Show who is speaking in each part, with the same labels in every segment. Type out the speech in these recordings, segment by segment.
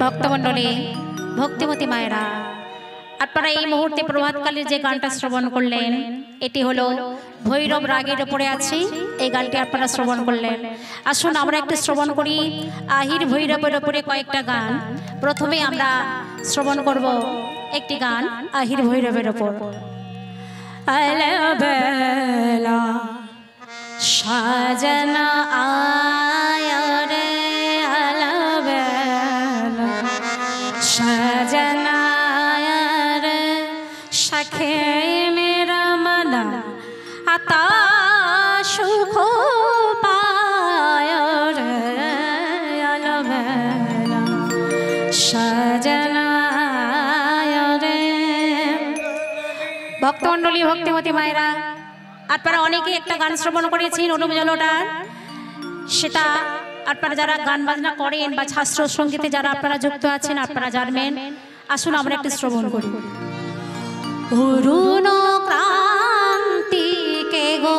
Speaker 1: ভক্তমণ্ডলী, ভক্তিমতী মায়েরা, আপনারা এই মুহূর্তে প্রভাতকালের যে গানটা শ্রবণ করলেন এটি হলো ভৈরব রাগের উপরে আছে। এই গানটি আপনারা শ্রবণ করলেন। আসুন আমরা একটু শ্রবণ করি আহির ভৈরবের উপরে কয়েকটা গান। প্রথমে আমরা শ্রবণ করব একটি গান আহির ভৈরবের উপর। আলাবেলা সাজনা আয়া রে, আলাবেলা সাজনা আয়া রে, সখে মেরা মনা আতা সুখ পায় রে, আলাবেলা সাজনা আয়া রে। ভক্তমণ্ডলী, ভক্তিমতী মায়েরা, আপনারা অনেকেই একটা গান শ্রবণ করেছেন অনুপ জলটার। সেটা আপনারা যারা গান বাজনা করেন বা শাস্ত্র সঙ্গীতে যারা আপনারা যুক্ত আছেন আপনারা জানবেন। আসুন আমরা একটু শ্রবণ করি। অরুণ ক্রান্তি কে গো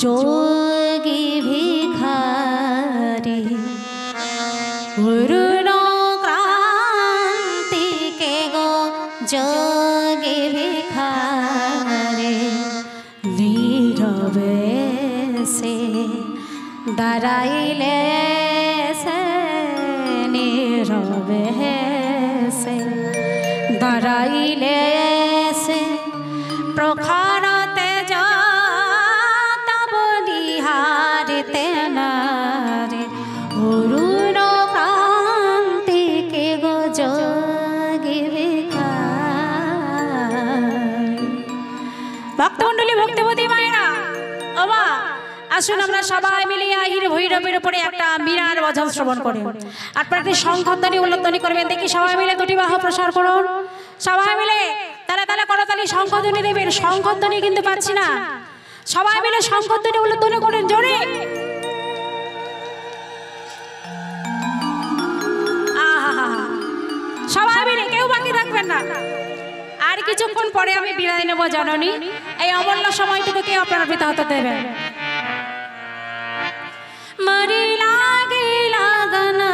Speaker 1: যোগী ভিখারি, অরুণ ক্রান্তি কে গো যোগী ভিখারি, নীরবে সে দাঁড়াইলে সে, নীরবে সে দাঁড়াইলে সে, প্রখর তেজ তব নিহারিতে নারে, অরুণ ক্রান্তি কে গো যোগী ভিখারি। ভক্তমণ্ডলী, ভক্তিমতী মায়েরা, ওমা আসুন আমরা সবাই মিলে আহির ভৈরবের উপরে একটা মীরার ভজন শ্রবণ করি। আপনারা একটি শঙ্খধ্বনি উল্লধ্বনি করবেন। দেখি সবাই মিলে দুটি বাহু প্রসার করুন। সবাই মিলে তারা তারা করতালি শঙ্খধ্বনি দেবেন। শঙ্খধ্বনি কিন্তু পাচ্ছি না। সবাই মিলে শঙ্খধ্বনি উল্লধ্বনি করেন জোরে। আহা, সবাই মিলে, কেউ বাকি থাকবেন না। আর কিছুক্ষণ পরে আমি বিদায় নেব জননী। এই অমূল্য সময়টুকু কেউ আপনারা বৃথা হতে দেবেন। মরি লাগিলা গানা,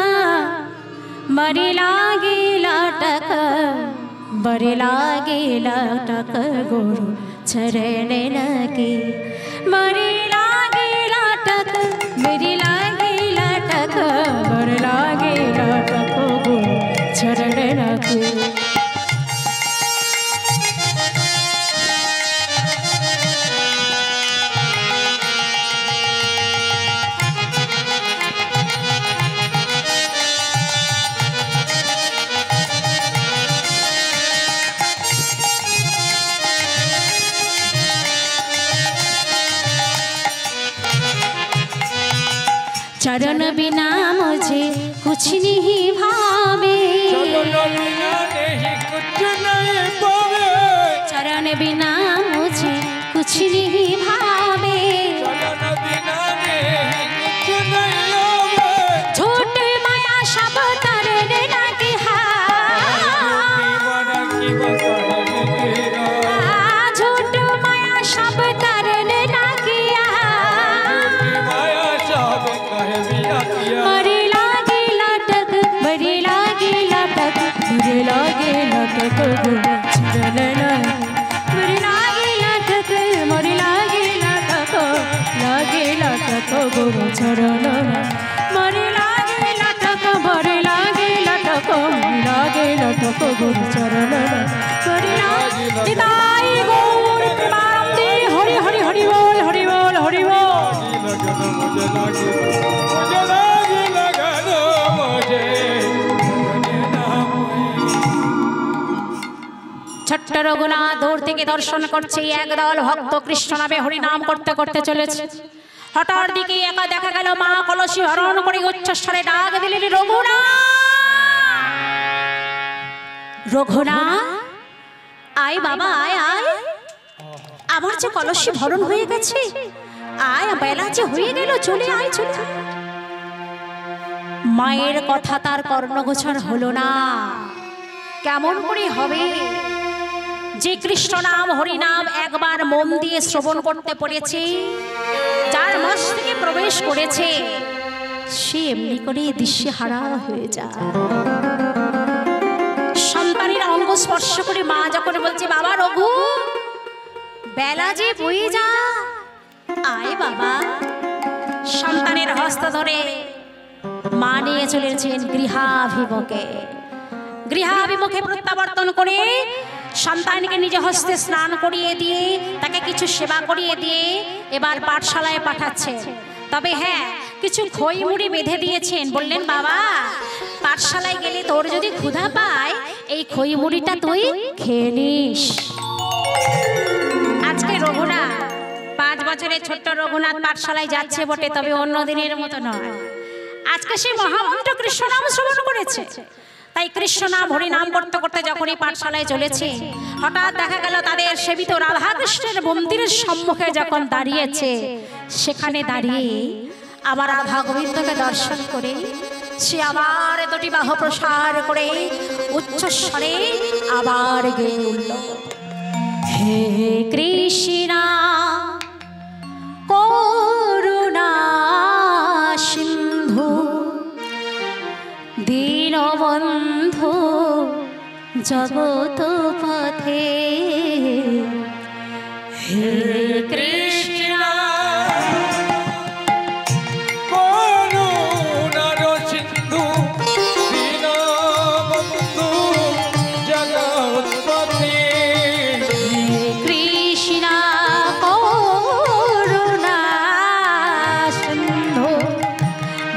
Speaker 1: মরি লাগিলা টক, বরি লাগিলা টক গুরু চরণে লগে, মরি লাগিলা টক, মেরি লাগিলা টক, বরি লাগিলা টক গুরু চরণে লগে। चरण बिना मुझे कुछ नहीं भावे, चरण बिना मुझे कुछ नहीं भावे, झूठ माया सब तरने लगे, झूठ माया सब तरने लगे, मरी लागे लटक, मरी लागे लटक, मरी लागे लटक चरना, मरी लागे लटक, मरी लागे लटक, लागे लटक गुरु चरना, मरी लागे लटक, मरी लागे लटक, लागे लटक गुरु चरना, मरी लागे निताई गौर प्रेमानंदे हरि हरि हरि बोल, हरि बोल, हरि बोल। ছোট্ট রঘুনাথ দূর থেকে দর্শন করছে। একদল ভক্ত কৃষ্ণ নামে হরিনাম করতে করতে চলেছে। হঠাৎ দিকে একা দেখা গেল মা কলসি হরণ করে উচ্চস্বরে ডাক দিলেন, রঘুনাথ, রঘুনাথ আয় বাবা, আয় আয়, আমার যে কলসি ভরণ হয়ে গেছে, আয়, বেলা যে হয়ে গেল, চলে আয়, চলে আয়। মায়ের কথা তার কর্ণগোচর হলো না। কেমন করে হবে? যে কৃষ্ণ নাম হরিনাম একবার মন দিয়ে শ্রবণ করতে পড়েছে, যার মস্তকে প্রবেশ করেছে, সে এমনি করে দিশেহারা হয়ে যায়।
Speaker 2: স্পর্শ করে মা যখন বলছে বাবা রঘু বেলা যে বয়ে যা, আয় বাবা। সন্তানের হস্ত ধরে মা নিয়ে চলেছেন গৃহাভিমুখে। গৃহাভিমুখে প্রত্যাবর্তন করে সন্তানকে নিজ হস্তে স্নান করিয়ে দিয়ে তাকে কিছু সেবা করিয়ে দিয়ে এবার পাঠশালায় পাঠাচ্ছে। তবে হ্যাঁ, কিছু খই মুড়ি বেঁধে দিয়েছেন, বললেন বাবা পাঠশালায় গেলে তোর যদি ক্ষুধা পায় এই খই মুড়িটা তুই খেয়ে নিস। আজকে রঘুনাথ 5 বছরের ছোট্ট রঘুনাথ পাঠশালায় যাচ্ছে বটে, তবে অন্য দিনের মতো নয়। আজকে সে মহামন্ত্র কৃষ্ণ নাম শ্রবণ করেছে। তাই কৃষ্ণ নাম হরি নাম করতে করতে যখনই পাঠশালায় চলেছে, হঠাৎ দেখা গেল তাদের সেবিত রাধা কৃষ্ণের মন্দিরের সম্মুখে যখন দাঁড়িয়েছে, সেখানে দাঁড়িয়ে আবার রাধা গোবিন্দকে দর্শন করে সে আবার দুটি বাহু প্রসার করে উচ্চস্বরে আবার গেয়ে উঠল, হে কৃষ্ণ করুণা সিন্ধু দীনবন্ধু জগত পথে, হে কৃষ্ণ
Speaker 3: করুণার সিন্ধু দীনবন্ধু জগৎপতি,
Speaker 2: হে কৃষ্ণ করুণা সিন্ধু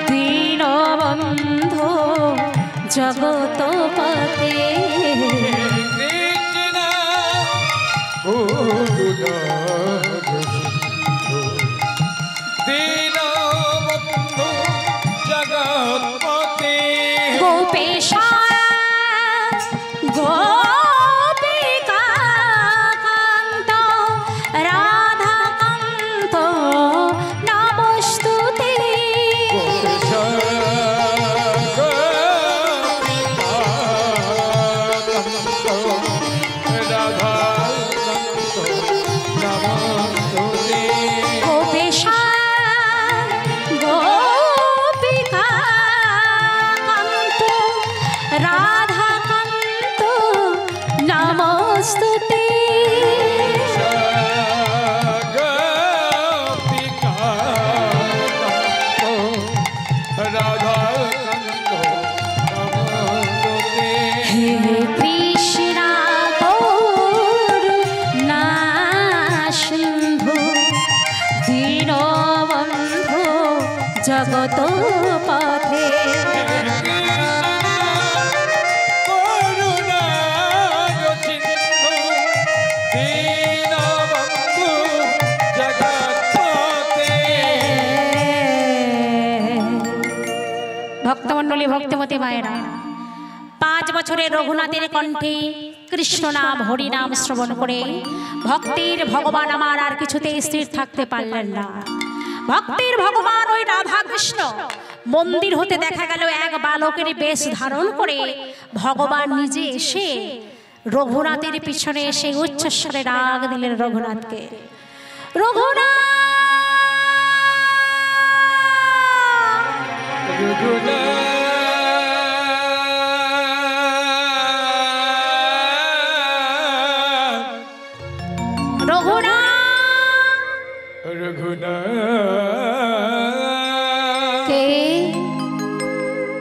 Speaker 2: দীনবন্ধু জগত পথে,
Speaker 3: কৃষ্ণ করুণার সিন্ধু দীনবন্ধু জগৎপতি,
Speaker 2: গোপেশা গোপিকা কান্ত রাধাকান্ত নমস্তুতে, গোপেশা গোপিকা কান্ত রাধাকান্ত নমস্তুতে, হে কৃষ্ণ করুণা সিন্ধু দীনবন্ধু জগত পথে, ভক্তমণ্ডলী ভক্তিমতী মায়েরা, 5 বছরের রঘুনাথের কণ্ঠে কৃষ্ণ নাম হরি নাম শ্রবণ করে ভক্তির ভগবান আমার আর কিছুতে স্থির থাকতে পারলেন না। ভক্তির ভগবান ওই রাধা কৃষ্ণ মন্দির হতে দেখা গেল এক বালকের বেশ ধারণ করে ভগবান নিজে এসে রঘুনাথের পিছনে এসে উচ্চস্বরে রাগ দিলেন রঘুনাথকে, রঘুনাথ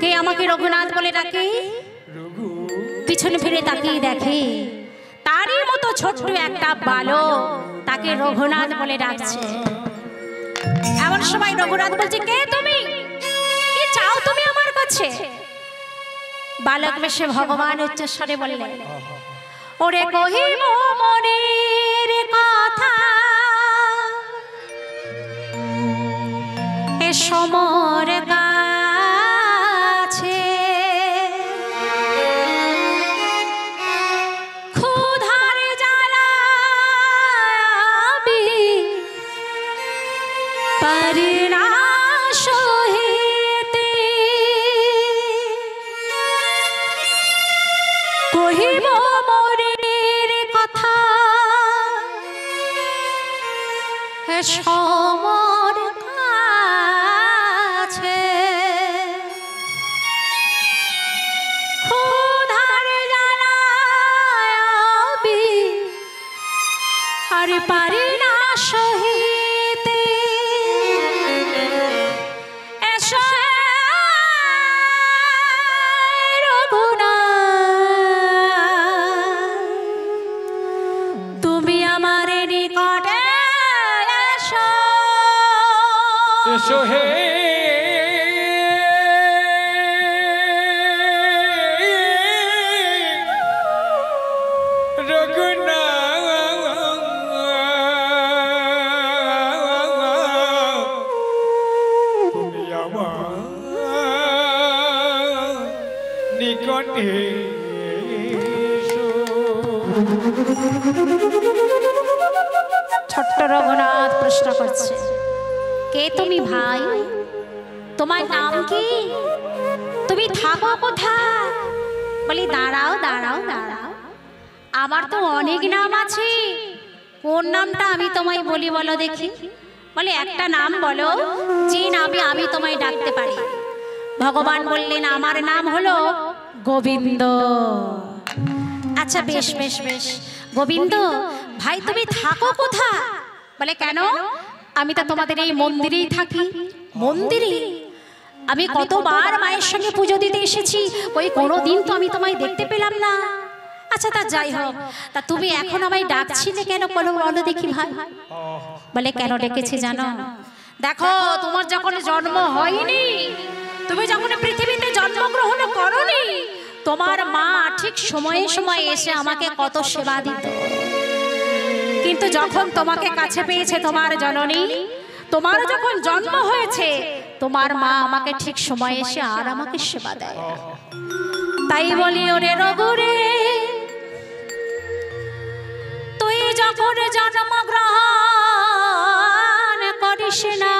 Speaker 2: কে আমাকে রঘুনাথ বলে ডাকে? পিছনে ফিরে তাকিয়ে দেখে তারই মতো ছোট্ট একটা বালক তাকে রঘুনাথ বলে ডাকছে। এমন সময় রঘুনাথ বলছে, কে তুমি? কি চাও তুমি আমার কাছে? বালক বেশে ভগবান উচ্চস্বরে বললেন, ওরে কহিব মনের কথা এ সমর কাছে, ক্ষুধার জ্বালা আমি পারি না সহিতে, কহিব মনের কথা হে সমর কাছে, ক্ষুধার জ্বালায়
Speaker 3: নিকটে
Speaker 2: ছোট্ট রঘুনাথ প্রশ্ন করছে, কে তুমি ভাই? তোমার নাম কি? তুমি থাকো কোথায়? বলি দাঁড়াও দাঁড়াও দাঁড়াও, আমার তো অনেক নাম আছে, কোন নামটা আমি তোমায় বলি বলো দেখি। বলে একটা নাম বলো যে নামে আমি তোমায় ডাকতে পারি। ভগবান বললেন আমার নাম হলো গোবিন্দ। আচ্ছা বেশ বেশ বেশ, গোবিন্দ ভাই তুমি থাকো কোথায়? বলে কেন, আমি তো তোমাদের এই মন্দিরেই থাকি। মন্দিরে? আমি কতবার মায়ের সঙ্গে পুজো দিতে এসেছি, ওই কোনোদিন তো আমি তোমায় দেখতে পেলাম না। আচ্ছা তা যাই হোক, তা তুমি এখন আমায় ডাকছিলে কেন বলো বলো দেখি ভাই। বলে কেন ডেকেছি জানো? দেখো তোমার যখন জন্ম হয়নি, তুমি যখন পৃথিবীতে জন্মগ্রহণ করনি, তোমার মা ঠিক সময়ে সময়ে এসে আমাকে কত সেবা দিত। কিন্তু যখন তোমাকে কাছে পেয়েছে তোমার জননী, তোমার যখন জন্ম হয়েছে, তোমার মা আমাকে ঠিক সময়ে এসে আর আমাকে সেবা দেয়। তাই বলি ওরে রঘুরে, তুই যখন জন্মগ্রহণ করিস না,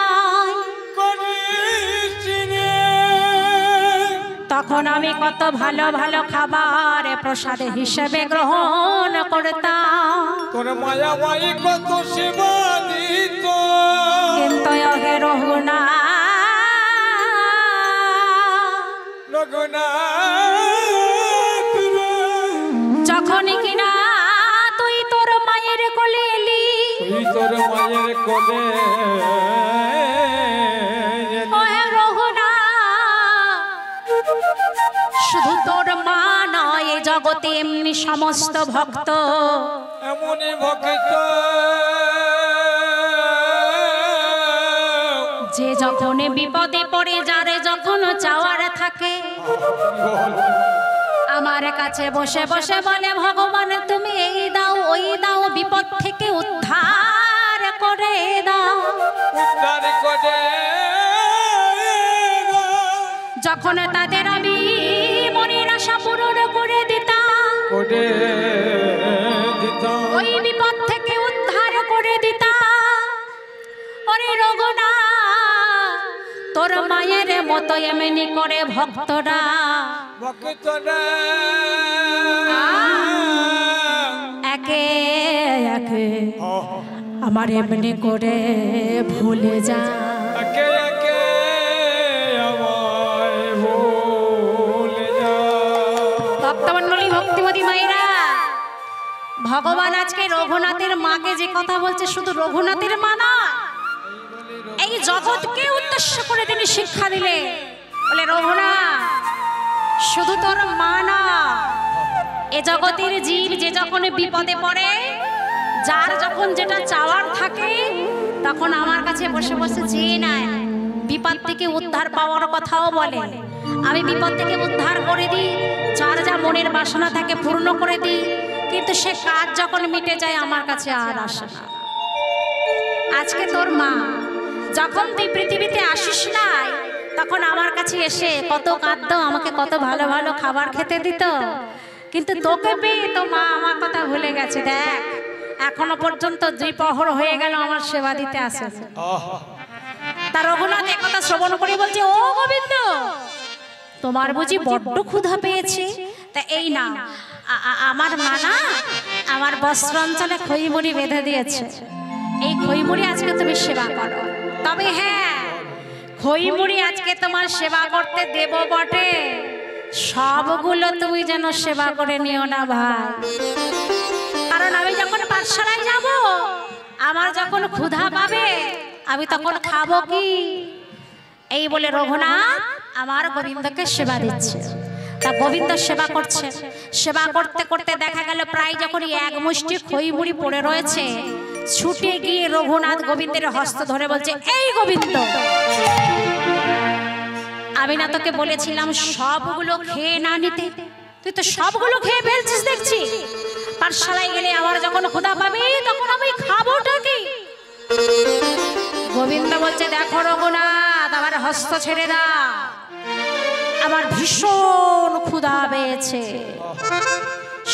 Speaker 2: তখন আমি কত ভালো ভালো খাবার প্রসাদ হিসেবে গ্রহণ করতাম।
Speaker 3: তোর মায়া মাই কত সেবা দিত,
Speaker 2: কিন্তু হে
Speaker 3: রঘুনাথ
Speaker 2: যখন কিনা তুই তোর মায়ের কোলে এলি,
Speaker 3: তুই তোর মায়ের কোলে
Speaker 2: শুধু তোর মা নয় জগতে এমনি সমস্ত ভক্ত,
Speaker 3: এমনই ভক্ত
Speaker 2: যে যখন বিপদে পড়ে যারে যখন চাওয়ার থাকে, আমার কাছে বসে বসে বলে ভগবান তুমি এই দাও ওই দাও, বিপদ থেকে উদ্ধার করে দাও।
Speaker 3: উদ্ধার করে
Speaker 2: যখন তাদের আমি মনের আশা পূরণ করে দিতাম, ওই বিপদ থেকে উদ্ধার করে দিতাম। ওরে রঘুনাথ তোর মায়ের মতো এমনি করে ভক্তরা একে একে আমার এমনি করে ভুলে যা। ভক্তমণ্ডলী ভক্তিমতী মায়েরা, ভগবান আজকে রঘুনাথের মাকে যে কথা বলছে, শুধু রঘুনাথের মা না, এই জগৎকে উদ্দেশ্য করে তিনি শিক্ষা দিলে। বলে রঘুনাথ শুধু তোর মা না, এ জগতের জীব যে যখন বিপদে পড়ে, যার যখন যেটা চাওয়ার থাকে, তখন আমার কাছে বসে বসে চেয়ে নেয়, বিপদ থেকে উদ্ধার পাওয়ার কথাও বলে। আমি বিপদ থেকে উদ্ধার করে দিই, যার যা মনের বাসনা থাকে পূর্ণ করে দিই, কিন্তু সে কাজ যখন মিটে যায় আমার কাছে আর আসে না। আজকে তোর মা যখন তুই পৃথিবীতে আসিস নাই, তখন আমার কাছে এসে কত কাঁদতো, আমাকে কত ভালো ভালো খাবার খেতে দিত, কিন্তু তোকে পেয়ে তো মা আমার কথা ভুলে গেছে। দেখ এখনো পর্যন্ত 2 প্রহর হয়ে গেল আমার সেবা দিতে আসে। তার রঘুনাথ একথা শ্রবণ করে বলছে, ও গোবিন্দ তোমার বুঝি বড্ড ক্ষুধা পেয়েছে, তা এই না আমার মা না আমার বস্ত্র অঞ্চলে খইমুড়ি বেঁধে দিয়েছে, এই খইমুড়ি আজকে তুমি সেবা করো। তবে হ্যাঁ, খইমুড়ি আজকে তোমার সেবা করতে দেব বটে, সবগুলো তুমি যেন সেবা করে নিও না ভাই, কারণ আমি যখন পাঠশালায় যাব, আমার যখন ক্ষুধা পাবে, আমি তখন খাবো কি? এই বলে রঘুনাথ আমার গোবিন্দকে সেবা দিচ্ছে। তা গোবিন্দ সেবা করছে, সেবা করতে করতে দেখা গেল প্রায় যখন 1 মুষ্টি খইমুড়ি পড়ে রয়েছে, ছুটে গিয়ে রঘুনাথ গোবিন্দের হস্ত ধরে বলছে, এই গোবিন্দ আমি না তোকে বলেছিলাম সবগুলো খেয়ে না নিতে, তুই তো সবগুলো খেয়ে ফেলছিস দেখছি। পাঠশালায় গেলে আমার যখন ক্ষুধা পাবে তখন আমি খাবোটা কি? গোবিন্দ বলছে, দেখো রঘুনাথ আমার হস্ত ছেড়ে দাও, আমার ভীষণ ক্ষুধা পেয়েছে,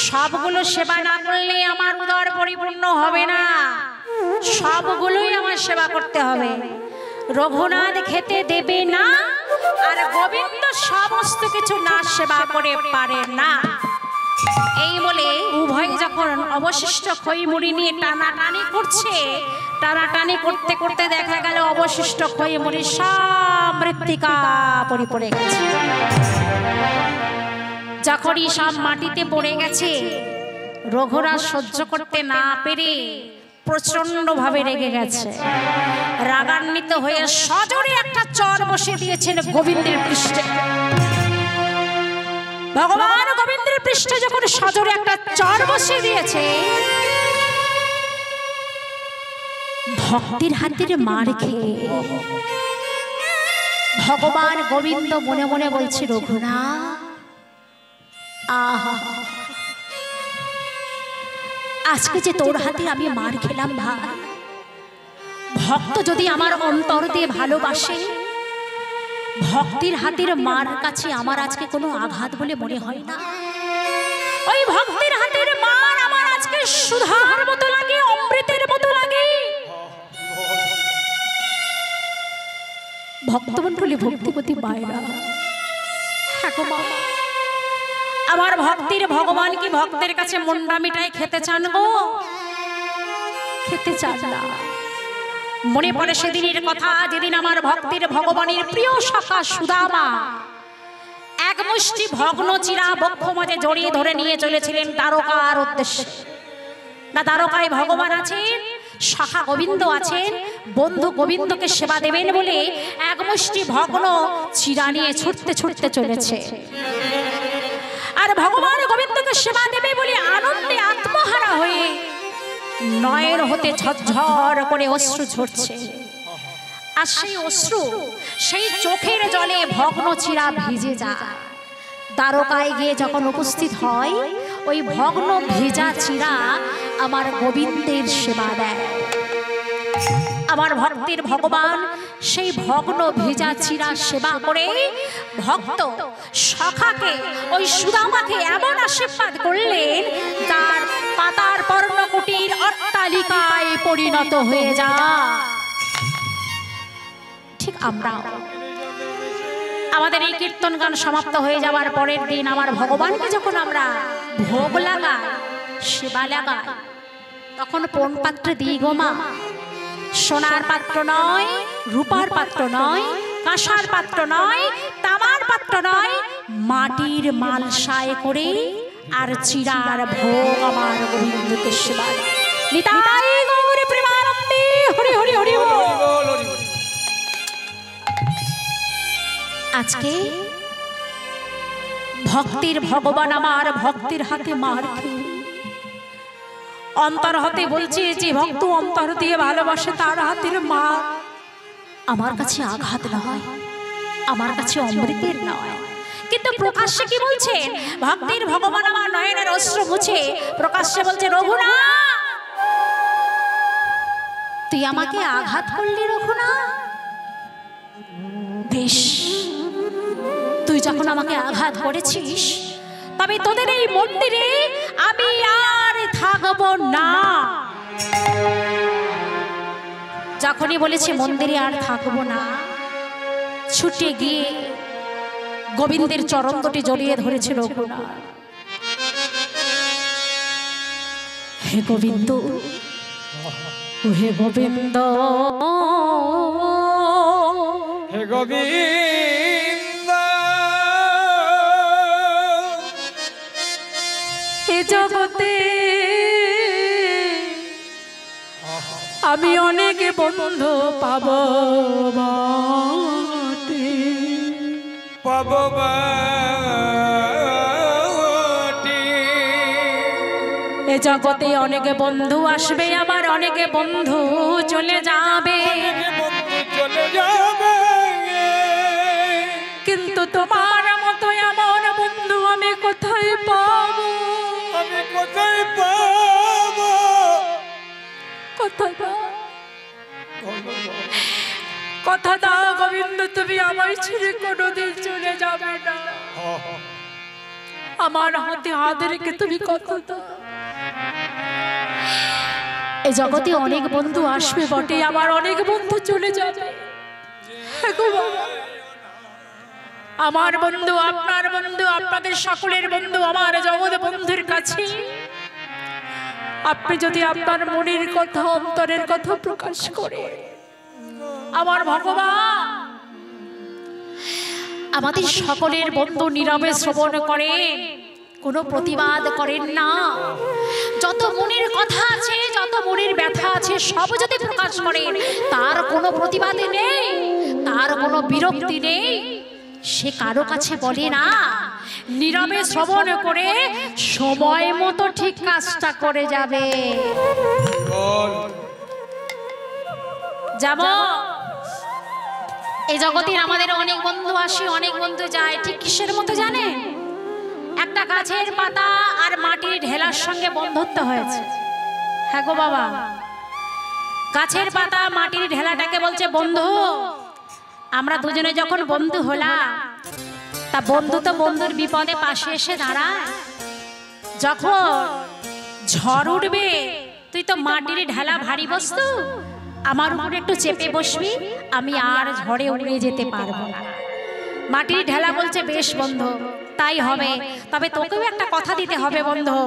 Speaker 2: সবগুলো সেবা না করলে আমার উদর পরিপূর্ণ হবে না, সবগুলোই আমার সেবা করতে হবে। রঘুনাথ খেতে দেবে না, আর গোবিন্দ সমস্ত কিছু না সেবা করে পারে না। এই বলে উভয় যখন অবশিষ্ট খই মুড়ি নিয়ে টানাটানি করছে, টানাটানি করতে করতে দেখা গেল অবশিষ্ট খই মুড়ি সব মৃত্তিকা পড়ে পড়ে গেছে। যখনই সব মাটিতে পড়ে গেছে, রঘুরাজ সহ্য করতে না পেরে প্রচন্ড ভাবে রেগে গেছে। রাগান্বিত হয়ে সজোরে একটা চর বসে দিয়েছেন গোবিন্দের পৃষ্ঠে। ভগবান গোবিন্দের পৃষ্ঠে যখন সজোরে একটা চর বসে দিয়েছে, ভক্তির হাতের মার খেয়ে ভগবান গোবিন্দ মনে মনে বলছে, রঘুনাথ আহা, আজকে যে তোর হাতে আমি মার খেলাম ভাই, ভক্ত যদি আমার অন্তর দিয়ে ভালোবাসে, ভক্তির হাতের মার কাছে আমার আজকে কোনো আঘাত বলে মনে হয় না। ওই ভক্তির হাতের মার আমার আজকে সুধার মতো লাগে, অমৃতের মতো লাগে। ভক্তমণ্ডলী, ভক্তিপতি মায়েরা, আমার ভক্তির ভগবান কি ভক্তের কাছে মুন্ডা মিঠাই খেতে চান গো? খেতে চান না। মনে পড়ে সেদিনের কথা, যেদিন আমার ভক্তির ভগবানের প্রিয় সখা সুদামা এক মুষ্টি ভগ্ন চিরা বক্ষ মাঝে জড়িয়ে ধরে নিয়ে চলেছিলেন দ্বারকার উদ্দেশ্যে। না, দ্বারকায় ভগবান আছেন, সখা গোবিন্দ আছেন, বন্ধু গোবিন্দকে সেবা দেবেন বলে এক মুষ্টি ভগ্ন চিরা নিয়ে ছুটতে ছুটতে চলেছে। আর ভগবান গোবিন্দকে সেবা দেবে বলে আনন্দে আত্মহারা হয়ে নয়ন হতে ঝরঝর করে অশ্রু ঝরছে। আর সেই অশ্রু, সেই চোখের জলে ভগ্ন চিরা ভিজে যায়। দ্বারকায় গিয়ে যখন উপস্থিত হয়, ওই ভগ্ন ভেজা চিরা আমার গোবিন্দের সেবা দেয়। আমার ভক্তির ভগবান সেই ভগ্ন ভেজা চিরা সেবা করে ভক্ত সখাকে, ওই সুদামাকে এমন আশীর্বাদ করলেন, তার পাতার পর্ণকুটির অট্টালিকায় পরিণত হয়ে যায়। ঠিক আমরা আমাদের এই কীর্তন গান সমাপ্ত হয়ে যাওয়ার পরের দিন আমার ভগবানকে যখন আমরা ভোগ লাগাই, সেবা লাগাই, তখন কোন পাত্রে দিই গো মা? সোনার পাত্র নয়, রূপার পাত্র নয়, কাঁসার পাত্র নয়, তামার পাত্র নয়, মাটির মালসায় করে আর চিরার ভোগ আমার গোবিন্দকে সেবা। নিতাই গৌর প্রেমানন্দে হরি হরি হরি বল। আজকে ভক্তির ভগবান আমার ভক্তির হাতে মার খেয়ে অন্তর হতে বলছে, যে ভক্ত অন্তর দিয়ে ভালোবাসে তার হাতের মার আমার কাছে আঘাত নয়, আমার কাছে অমৃতের নয়। কিন্তু প্রকাশ্যে কি বলছে? ভক্তির ভগবান আমার নয়নের অশ্রু মুছে প্রকাশ্যে বলছে, রঘুনাথ তুই আমাকে আঘাত করলি রঘুনাথ। বেশ, তুই যখন আমাকে আঘাত করেছিস, তবে তোদের এই মন্দিরে আমি আর থাকবো না। যখনই বলেছে মন্দিরে আর থাকবো না, ছুটে গিয়ে গোবিন্দের চরণ দুটি জড়িয়ে ধরেছিল রঘুনাথ। হে গোবিন্দ, হে গোবিন্দ,
Speaker 3: হে গোবিন্দ,
Speaker 1: এ জগতে আমি অনেক বন্ধু পাব বটে,
Speaker 3: পাবো বটে।
Speaker 1: এ জগতে অনেক বন্ধু আসবে, আমার অনেক বন্ধু চলে যাবে,
Speaker 3: চলে যাবে,
Speaker 1: কিন্তু তোমার মতো এমন বন্ধু আমি কোথায় পাবো?
Speaker 3: আমি কোথায় পাবো?
Speaker 1: কোথায় পাবো? কথা দাও গোবিন্দ, তুমি আমায় ছেড়ে কোনোদিন চলে যাবে না। আমার হাতে হাত রেখে তুমি কথা দাও। এই জগতে অনেক বন্ধু আসবে বটে, আবার অনেক বন্ধু চলে যাবে। আমার বন্ধু, আপনার বন্ধু, আপনাদের সকলের বন্ধু, আমার জগৎ বন্ধুর কাছে আপনি যদি আপনার মনের কথা, অন্তরের কথা প্রকাশ করে, আমার ভগবান আমাদের সকলের বন্ধু নীরবে শ্রবণ করেন, কোনো প্রতিবাদ করেন না। যত মনের কথা আছে, যত মনের ব্যথা আছে, সব যদি প্রকাশ করেন, তার কোনো প্রতিবাদ নেই, তার কোনো বিরক্তি নেই। সে কারো কাছে বলে না, নীরবে শ্রবণ করে সময় মতো ঠিক কাজটা করে যাবে। যাব এই জগতের আমাদের অনেক বন্ধু আসে, অনেক বন্ধু যায়, ঠিক কিসের মতো জানে? একটা গাছের পাতা আর মাটির ঢেলার সঙ্গে বন্ধুত্ব হয়েছে। হ্যাঁ গো বাবা, গাছের পাতা মাটির ঢেলাটাকে বলছে বন্ধু। আমরা দুজনে যখন বন্ধু হলাম, তা বন্ধু তো বন্ধুর বিপদে পাশে এসে দাঁড়ায়। যখন ঝড় উঠবে, তুই তো মাটির ঢেলা ভারী বস্তু, আমার উপরে একটু চেপে বসবি, আমি আর ঝড়ে উড়ে যেতে পারবো না। মাটির ঢেলা বলছে বেশ বন্ধু, তাই হবে, তবে তোকেও একটা কথা দিতে হবে বন্ধু,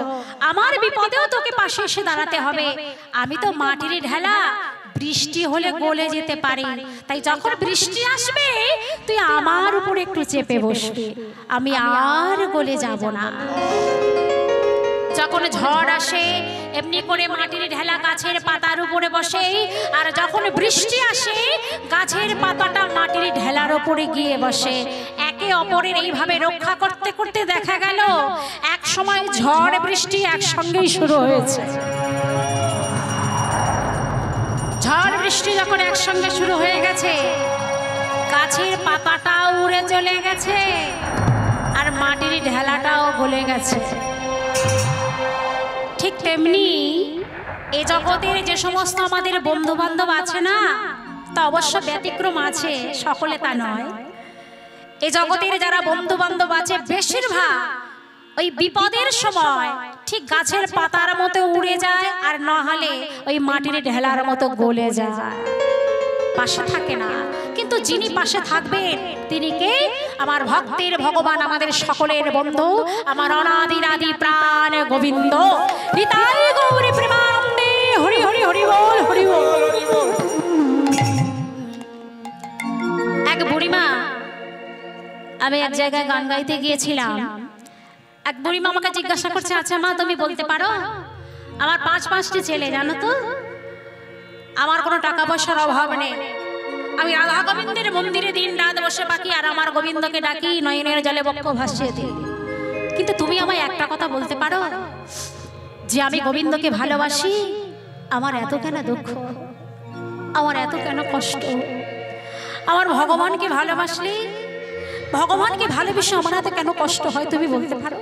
Speaker 1: আমার বিপদেও তোকে পাশে এসে দাঁড়াতে হবে। আমি তো মাটির ঢেলা, বৃষ্টি হলে গলে যেতে পারি, তাই যখন বৃষ্টি আসবে তুই আমার উপরে একটু চেপে বসবি, আমি আর গলে যাব না। যখন ঝড় আসে এমনি করে মাটির ঢেলা গাছের পাতার উপরে বসে, আর যখন বৃষ্টি আসে গাছের পাতাটা মাটির ঢেলার উপরে গিয়ে বসে। একে অপরের এইভাবে রক্ষা করতে করতে দেখা গেল এক সময় ঝড় বৃষ্টি একসঙ্গেই শুরু হয়েছে। ঝড় বৃষ্টি যখন একসঙ্গে শুরু হয়ে গেছে, গাছের পাতাটাও উড়ে চলে গেছে আর মাটির ঢেলাটাও গলে গেছে। ঠিক তেমনি এ জগতের যে সমস্ত আমাদের বন্ধু বান্ধব আছে না, তা অবশ্য ব্যতিক্রম আছে, সকলে তা নয়। এ জগতের যারা বন্ধু বান্ধব আছে বেশিরভাগ ওই বিপদের সময় ঠিক গাছের পাতার মতো উড়ে যায়, আর না হলে ওই মাটির ঢেলার মতো গলে যায়, পাশে থাকে না। কিন্তু যিনি পাশে থাকবেন তিনি কে? আমার ভক্তের ভগবান, আমাদের সকলের বন্ধু, আমার অনাদিরাদি প্রাণ গোবিন্দ। নিতাই গৌরী প্রেমানন্দে হরি হরি হরি বল, হরি বল। এক বুড়িমা, আমি এক জায়গায় গান গাইতে গিয়েছিলাম, এক বুড়িমা আমাকে জিজ্ঞাসা করছে, আচ্ছা মা তুমি বলতে পারো, আমার 5টি ছেলে, জানো তো আমার কোনো টাকা পয়সার অভাব নেই, আমি রাধা গোবিন্দের মন্দিরে দিন রাত বসে পাকি, আর আমার গোবিন্দকে ডাকি, নয়নের জলে বক্ষ ভাসিয়ে দিই, কিন্তু তুমি আমায় একটা কথা বলতে পারো যে আমি গোবিন্দকে ভালোবাসি, আমার এত কেন দুঃখ, আমার এত কেন কষ্ট, আমার ভগবানকে ভালোবাসলে, ভগবানকে ভালোবেসে আমার এত কেন কষ্ট হয়, তুমি বলতে পারো?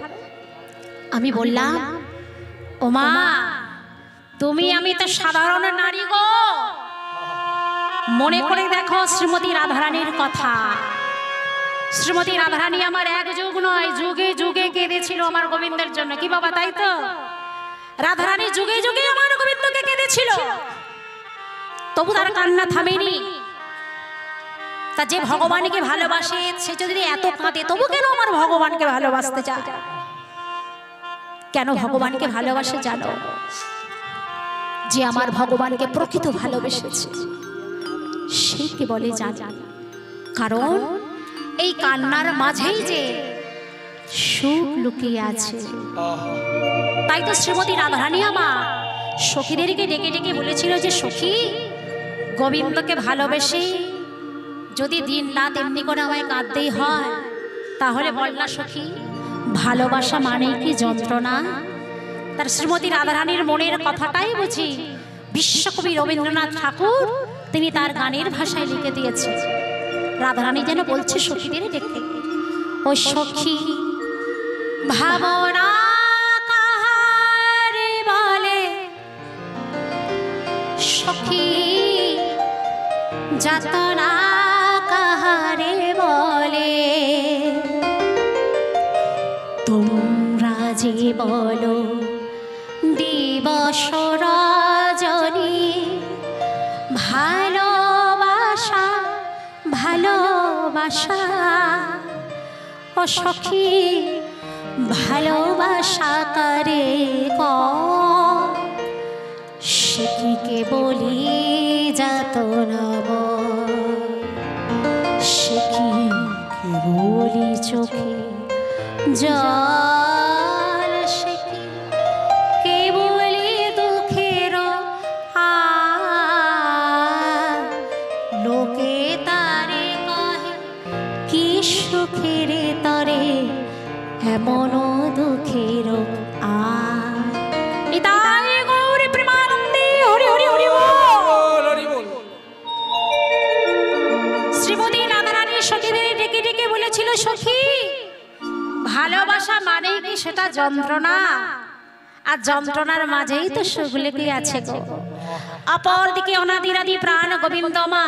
Speaker 1: আমি বললাম, ও মা তুমি আমি তো সাধারণ নারী গো, মনে করে দেখো শ্রীমতী রাধারানীর কথা। শ্রীমতী রাধারানী আমার এক যুগ নয়, যুগে যুগে কেঁদেছিল আমার গোবিন্দের জন্য, কি বাবা তাই তো? রাধারানী যুগে যুগে আমার গোবিন্দকে কেঁদেছিল, তবু তার কান্না থামেনি। তা যে ভগবানকে ভালোবাসে সে যদি এত কাঁদে, তবু কেন আমার ভগবানকে ভালোবাসতে চায়? কেন ভগবানকে ভালোবাসে জানো? যে আমার ভগবানকে প্রকৃত ভালোবেসেছে সে কি বলে জান, কারণ এই কান্নার মাঝেই যে সুখ লুকিয়ে আছে। তাই তো শ্রীমতী রাধারানী আমার সখীদেরকে ডেকে ডেকে বলেছিল যে সখী, গোবিন্দকে ভালোবেসে যদি দিন রাত এমনি করে আমায় কাঁদতেই হয়, তাহলে বল না সখী, ভালোবাসা মানে কি যন্ত্রণা? তার শ্রীমতী রাধারানীর মনের কথাটাই বুঝি বিশ্বকবি রবীন্দ্রনাথ ঠাকুর তিনি তার গানের ভাষায় লিখে দিয়েছে। রাধারানী যেন বলছে সখীদের ডেকে, ও সখী ভাবনা কাহারে বলে, সখী যাতনা
Speaker 2: তোমরা যে বলো দিবস রজনী ভালোবাসা ভালোবাসা ও সখী ভালোবাসা করে সে কি কেবলি যাত নব সে কি কেবলি চোখে জল সে কি কেবলি দুঃখের লোকে তারে কহে কি সুখের তরে এমন দুঃখের শ্রীমতী রাধারানী সখীদের ডেকে ডেকে বলেছিল, সখী ভালোবাসা মানেই কি সেটা যন্ত্রণা, আর যন্ত্রণার মাঝেই তো সুখগুলি আছে গো। অপরদিকে অনাদিরাদি প্রাণ গোবিন্দ মা,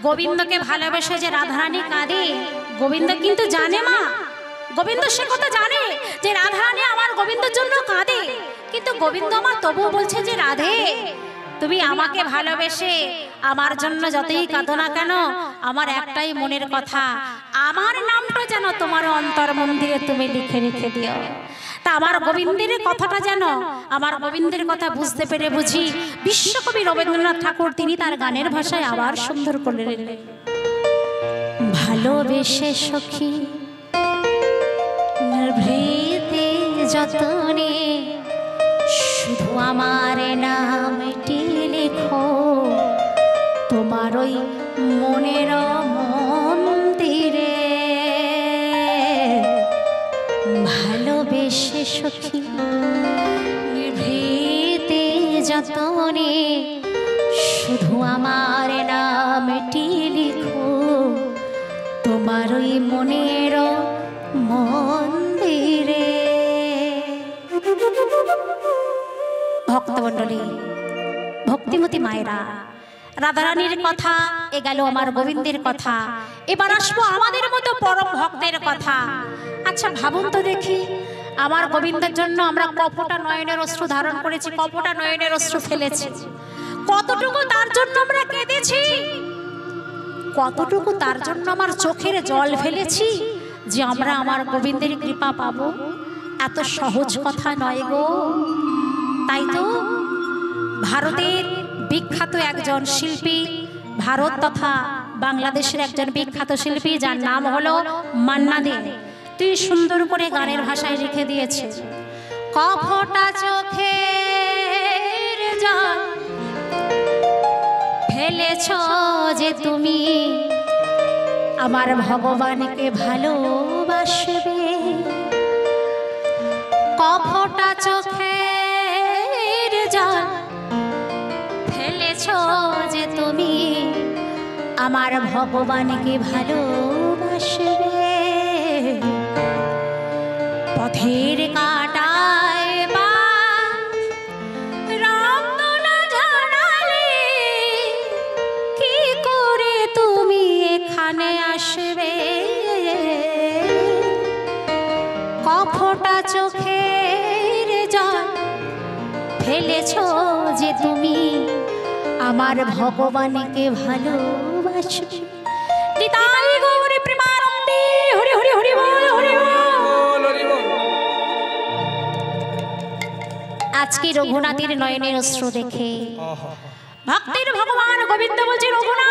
Speaker 2: গোবিন্দকে ভালোবেসে যে রাধারানী কাঁদে, গোবিন্দ কিন্তু জানে মা, গোবিন্দ সে কথা জানে যে রাধারানী আমার গোবিন্দের জন্য কাঁদে, কিন্তু গোবিন্দ মা তবুও বলছে যে রাধে তুমি আমাকে ভালোবেসে আমার জন্য যতই কাঁদো না কেন, আমার একটাই মনের কথা, আমার নামটা যেন তোমার অন্তর মন্দিরে তুমি লিখে রেখে দিও। তা আমার গোবিন্দের কথাটা যেন, আমার গোবিন্দের কথা বুঝতে পেরে বুঝি বিশ্বকবি রবীন্দ্রনাথ ঠাকুর তিনি তার গানের ভাষায় আবার সুন্দর করে নিলেন। ভালোবেসে সখী নিভৃতে যতনে শুধু আমার নামটি লেখো তোমার ওই মনের মন্দিরে। ভালোবেসে সখী নিভৃতে যতনে শুধু আমার নামটি লেখো তোমার ওই মনের মন্দিরে। ভক্তমণ্ডলী, ভক্তিমতী মায়েরা, রাধারানীর কথা এ গেল, আমার গোবিন্দের কথা, এবার আসবো আমাদের মতো পরম ভক্তের কথা। আচ্ছা ভাবুন তো দেখি, আমার গোবিন্দের জন্য আমরা কপটা নয়নের অশ্রু ধারণ করেছি, কপটা নয়নের অশ্রু ফেলেছি, কতটুকু তার জন্য আমরা কেঁদেছি, কতটুকু তার জন্য আমার চোখের জল ফেলেছি যে আমরা আমার গোবিন্দের কৃপা পাবো। এত সহজ কথা নয় গো। তাই তো ভারতের বিখ্যাত একজন শিল্পী, ভারত তথা বাংলাদেশের একজন বিখ্যাত শিল্পী যার নাম হলো মান্না দে, তুই সুন্দর করে গানের ভাষায় লিখে দিয়েছে, কফটা চোখের জল ফেলেছ যে তুমি আমার ভগবানকে ভালোবাসবে, কফটা চোখের জল ফেলেছ যে তুমি আমার ভগবানকে ভালোবাসবে। পথের কাটায় বা রক্তনা ঝরালে কি করে তুমি এখানে আসবে, কফটা চোখের জল ফেলেছ যে তুমি আমার ভগবানকে ভালোবাসবে। নিতাই গৌর প্রেমানন্দে হরি হরি হরি বল হরি বল। আজকে রঘুনাথের নয়নের অশ্রু দেখে ভক্তের ভগবান গোবিন্দ বলছে, রঘুনাথ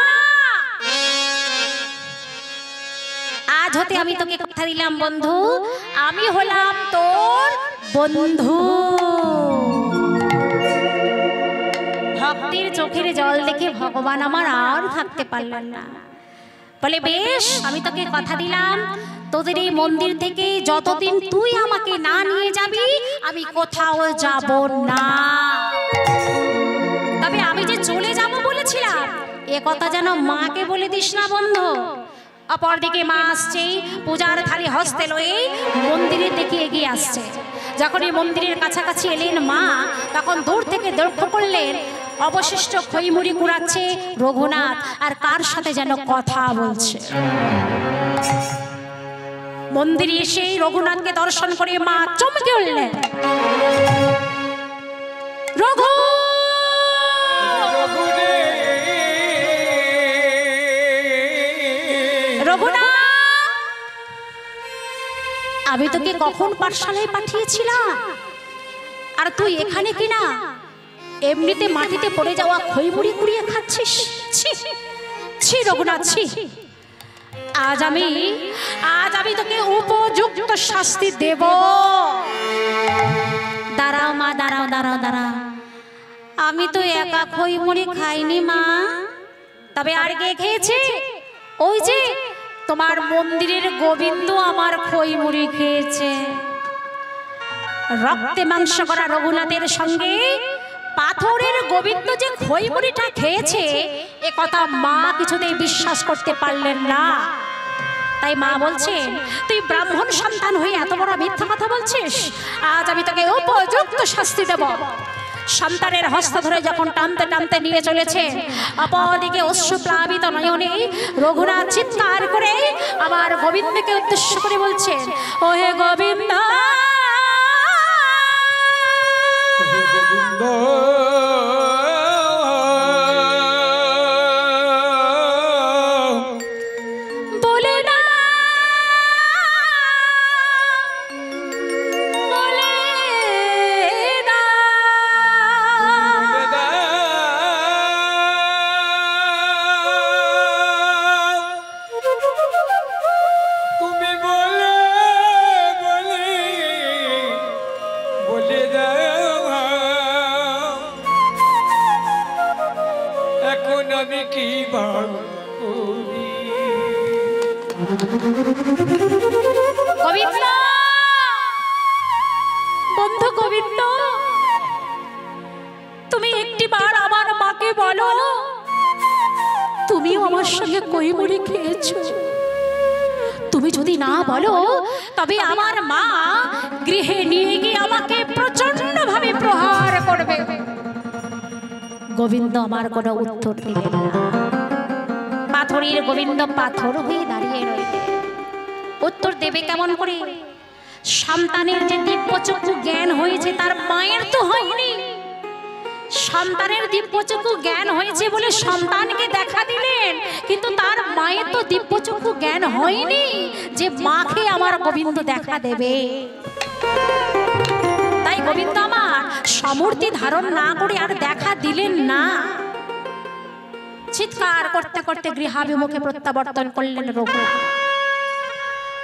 Speaker 2: আজ হতে আমি তোকে কথা দিলাম বন্ধু, আমি হলাম তোর বন্ধু। ভক্তের চোখের জল দেখে ভগবান আমার আর থাকতে পারলেন না, বলে বেশ আমি তোকে কথা দিলাম, তোদের এই মন্দির থেকে যতদিন তুই আমাকে না নিয়ে যাবি আমি কোথাও যাব না। তবে আমি যে চলে যাব বলেছিলাম এ কথা যেন মাকে বলে দিস না বন্ধু। অপরদিকে মা আসছে, পূজার থালি হস্তে লয়ে মন্দিরের দিকে এগিয়ে আসছে। যখন এই মন্দিরের কাছাকাছি এলেন মা, তখন দূর থেকে লক্ষ্য করলেন অবশিষ্ট খইমুড়ি কুড়াচ্ছে রঘুনাথ, আর কার সাথে যেন কথা বলছে। মন্দিরে এসে রঘুনাথকে দর্শন করে মা চমকে উঠলেন। রঘু রঘুনাথ, আমি তোকে কখন পাঠশালায় পাঠিয়েছিলাম, আর তুই এখানে কিনা এমনিতে মাটিতে পড়ে যাওয়া খইমুড়ি কুড়িয়ে খাচ্ছিস? ছি রঘুনাথ, ছি। আজ আমি তোকে উপযুক্ত শাস্তি দেব। দাঁড়াও মা, দাঁড়াও দাঁড়াও দাঁড়াও। আমি তো একা খইমুড়ি খাইনি মা, তবে আর কে খেয়েছে? ওই যে তোমার মন্দিরের গোবিন্দ আমার খইমুড়ি খেয়েছে। রক্তে মাংস করা রঘুনাথের সঙ্গে পাথরের গোবিন্দ যে খইমুড়িটা খেয়েছে, এ কথা মা কিছুতেই বিশ্বাস করতে পারলেন না। তাই মা বলছেন, তুই ব্রাহ্মণ সন্তান হয়ে এত বড় মিথ্যা কথা বলছিস, আজ আমি তোকে উপযুক্ত শাস্তি দেব। সন্তানের হস্ত ধরে যখন টানতে টানতে নিয়ে চলেছে, অপরদিকে অশ্রুপ্লাবিত নয়নে রঘুনাথ চিৎকার করে আমার গোবিন্দকে উদ্দেশ্য করে বলছে, ও হে গোবিন্দ, গোবিন্দ, বন্ধু গোবিন্দ, তুমি একটিবার আমার মাকে বলো, তুমিও আমার সঙ্গে খইমুড়ি খেয়েছো। তুমি যদি না বলো, তবে আমার মা গৃহে নিয়ে গিয়ে আমাকে প্রচন্ড ভাবে প্রহার করবে। গোবিন্দ আমার কোনো উত্তর দিলেন না। পাথরের গোবিন্দ পাথর হয়ে দাঁড়িয়ে রইলেন। উত্তর দেবে কেমন করে? সন্তানের যে দিব্যচক্ষু জ্ঞান হয়েছে, তার মায়ের তো হয়নি। সন্তানের দিব্যচক্ষু জ্ঞান হয়েছে বলে সন্তানকে দেখা দিলেন, কিন্তু তার মায়ের তো দিব্যচক্ষু জ্ঞান হয়নি যে মাকে আমার গোবিন্দ দেখা দেবে। তাই গোবিন্দ আমার সমূর্তি ধারণ না করে আর দেখা দিলেন না। চিৎকার করতে করতে গৃহাভিমুখে প্রত্যাবর্তন করলেন রঘুনাথ।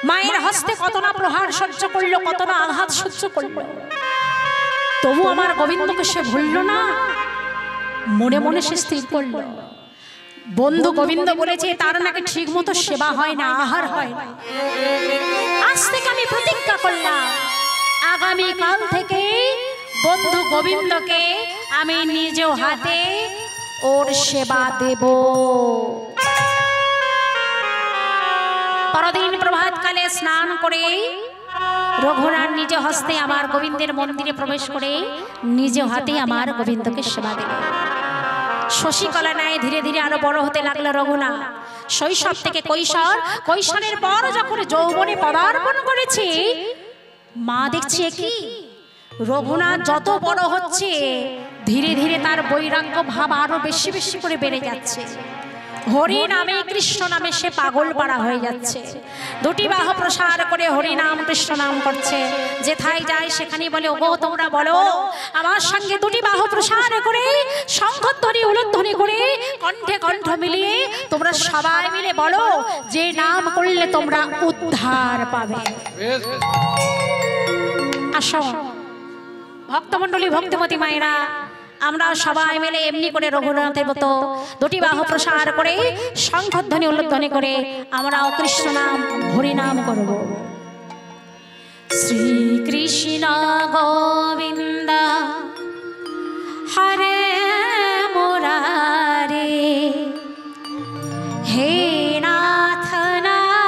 Speaker 2: মায়ের হস্তে কত না প্রহার সহ্য করলো, কত না আঘাত সহ্য করলো, তবু আমার গোবিন্দকে সে ভুলল না। মনে মনে সে স্থির করলো, বন্ধু গোবিন্দ বলেছে তার নাকি ঠিক মতো সেবা হয় না, আহার হয় না। আজ থেকে আমি প্রতিজ্ঞা করলাম, আগামী কাল থেকে বন্ধু গোবিন্দকে আমি নিজ হাতে ওর সেবা দেব। পরদিন প্রভাতকালে স্নান করে রঘুনাথ নিজ হস্তে আমার গোবিন্দের মন্দিরে প্রবেশ করে নিজ হাতে আমার গোবিন্দকে সেবা দিলেন। শশীকলা ন্যায় ধীরে ধীরে আরো বড় হতে লাগলো রঘুনাথ। শৈশব থেকে কৈশোর, কৈশোরের পর যখন যৌবনে পদার্পণ করেছে, মা দেখছে কি রঘুনাথ যত বড় হচ্ছে, ধীরে ধীরে তার বৈরাগ্য ভাব আরো বেশি বেশি করে বেড়ে যাচ্ছে। হরি নামে কৃষ্ণ নামে সে পাগল পাড়া হয়ে যাচ্ছে। দুটি বাহু প্রসার করে হরি নাম কৃষ্ণ নাম করছে। যেথায় যায় সেখানেই বলে, ওগো তোমরা বলো আমার সঙ্গে দুটি বাহু প্রসার করে, শঙ্খধ্বনি উলধ্বনি করে, কণ্ঠে কণ্ঠ মিলিয়ে তোমরা সবাই মিলে বলো, যে নাম করলে তোমরা উদ্ধার পাবে। আসো ভক্তমণ্ডলী, ভক্তিমতী মায়েরা, আমরা সবাই মিলে এমনি করে রঘুনাথের মতো দুটি বাহু প্রসার করে, শঙ্খধ্বনি উল্লধ্বনি করে আমরাও কৃষ্ণ নাম হরি নাম করব। শ্রীকৃষ্ণ গোবিন্দ হরে মুরারে, হে নাথ নারায়ণ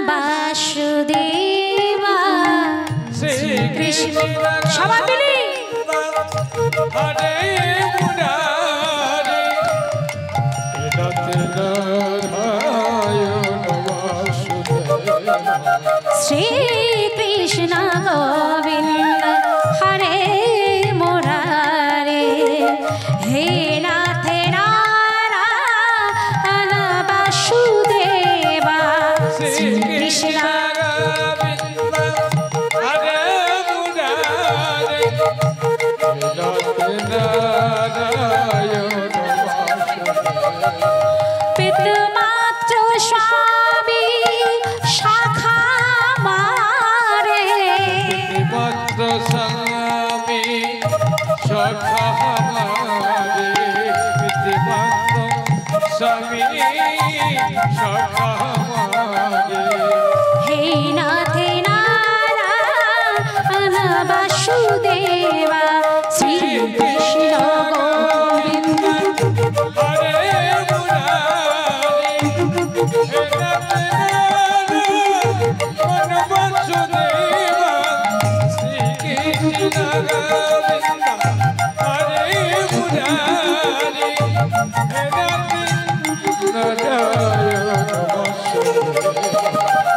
Speaker 2: বাসুদেব। শ্রীকৃষ্ণ সবাই মিলে
Speaker 3: হরে মুরারে, নারায়ণ
Speaker 2: শ্রী কৃষ্ণ গোবিন্দ হরে মুরারে হে নাথ নারায়ণ বাসুদেবা শ্রী কৃষ্ণ পিতৃমাতৃ স্বামী শাখা মারে
Speaker 3: স্বামী সখা হমারে স্বামী সখা হমারে
Speaker 2: হে নাথ নারায়ণ বাসুদেবা শ্রী কৃষ্ণ গোবিন্দ
Speaker 3: হরে মুরারি বসুদেবা শ্রীকৃষ্ণ গোবিন্দ হরে মুরারি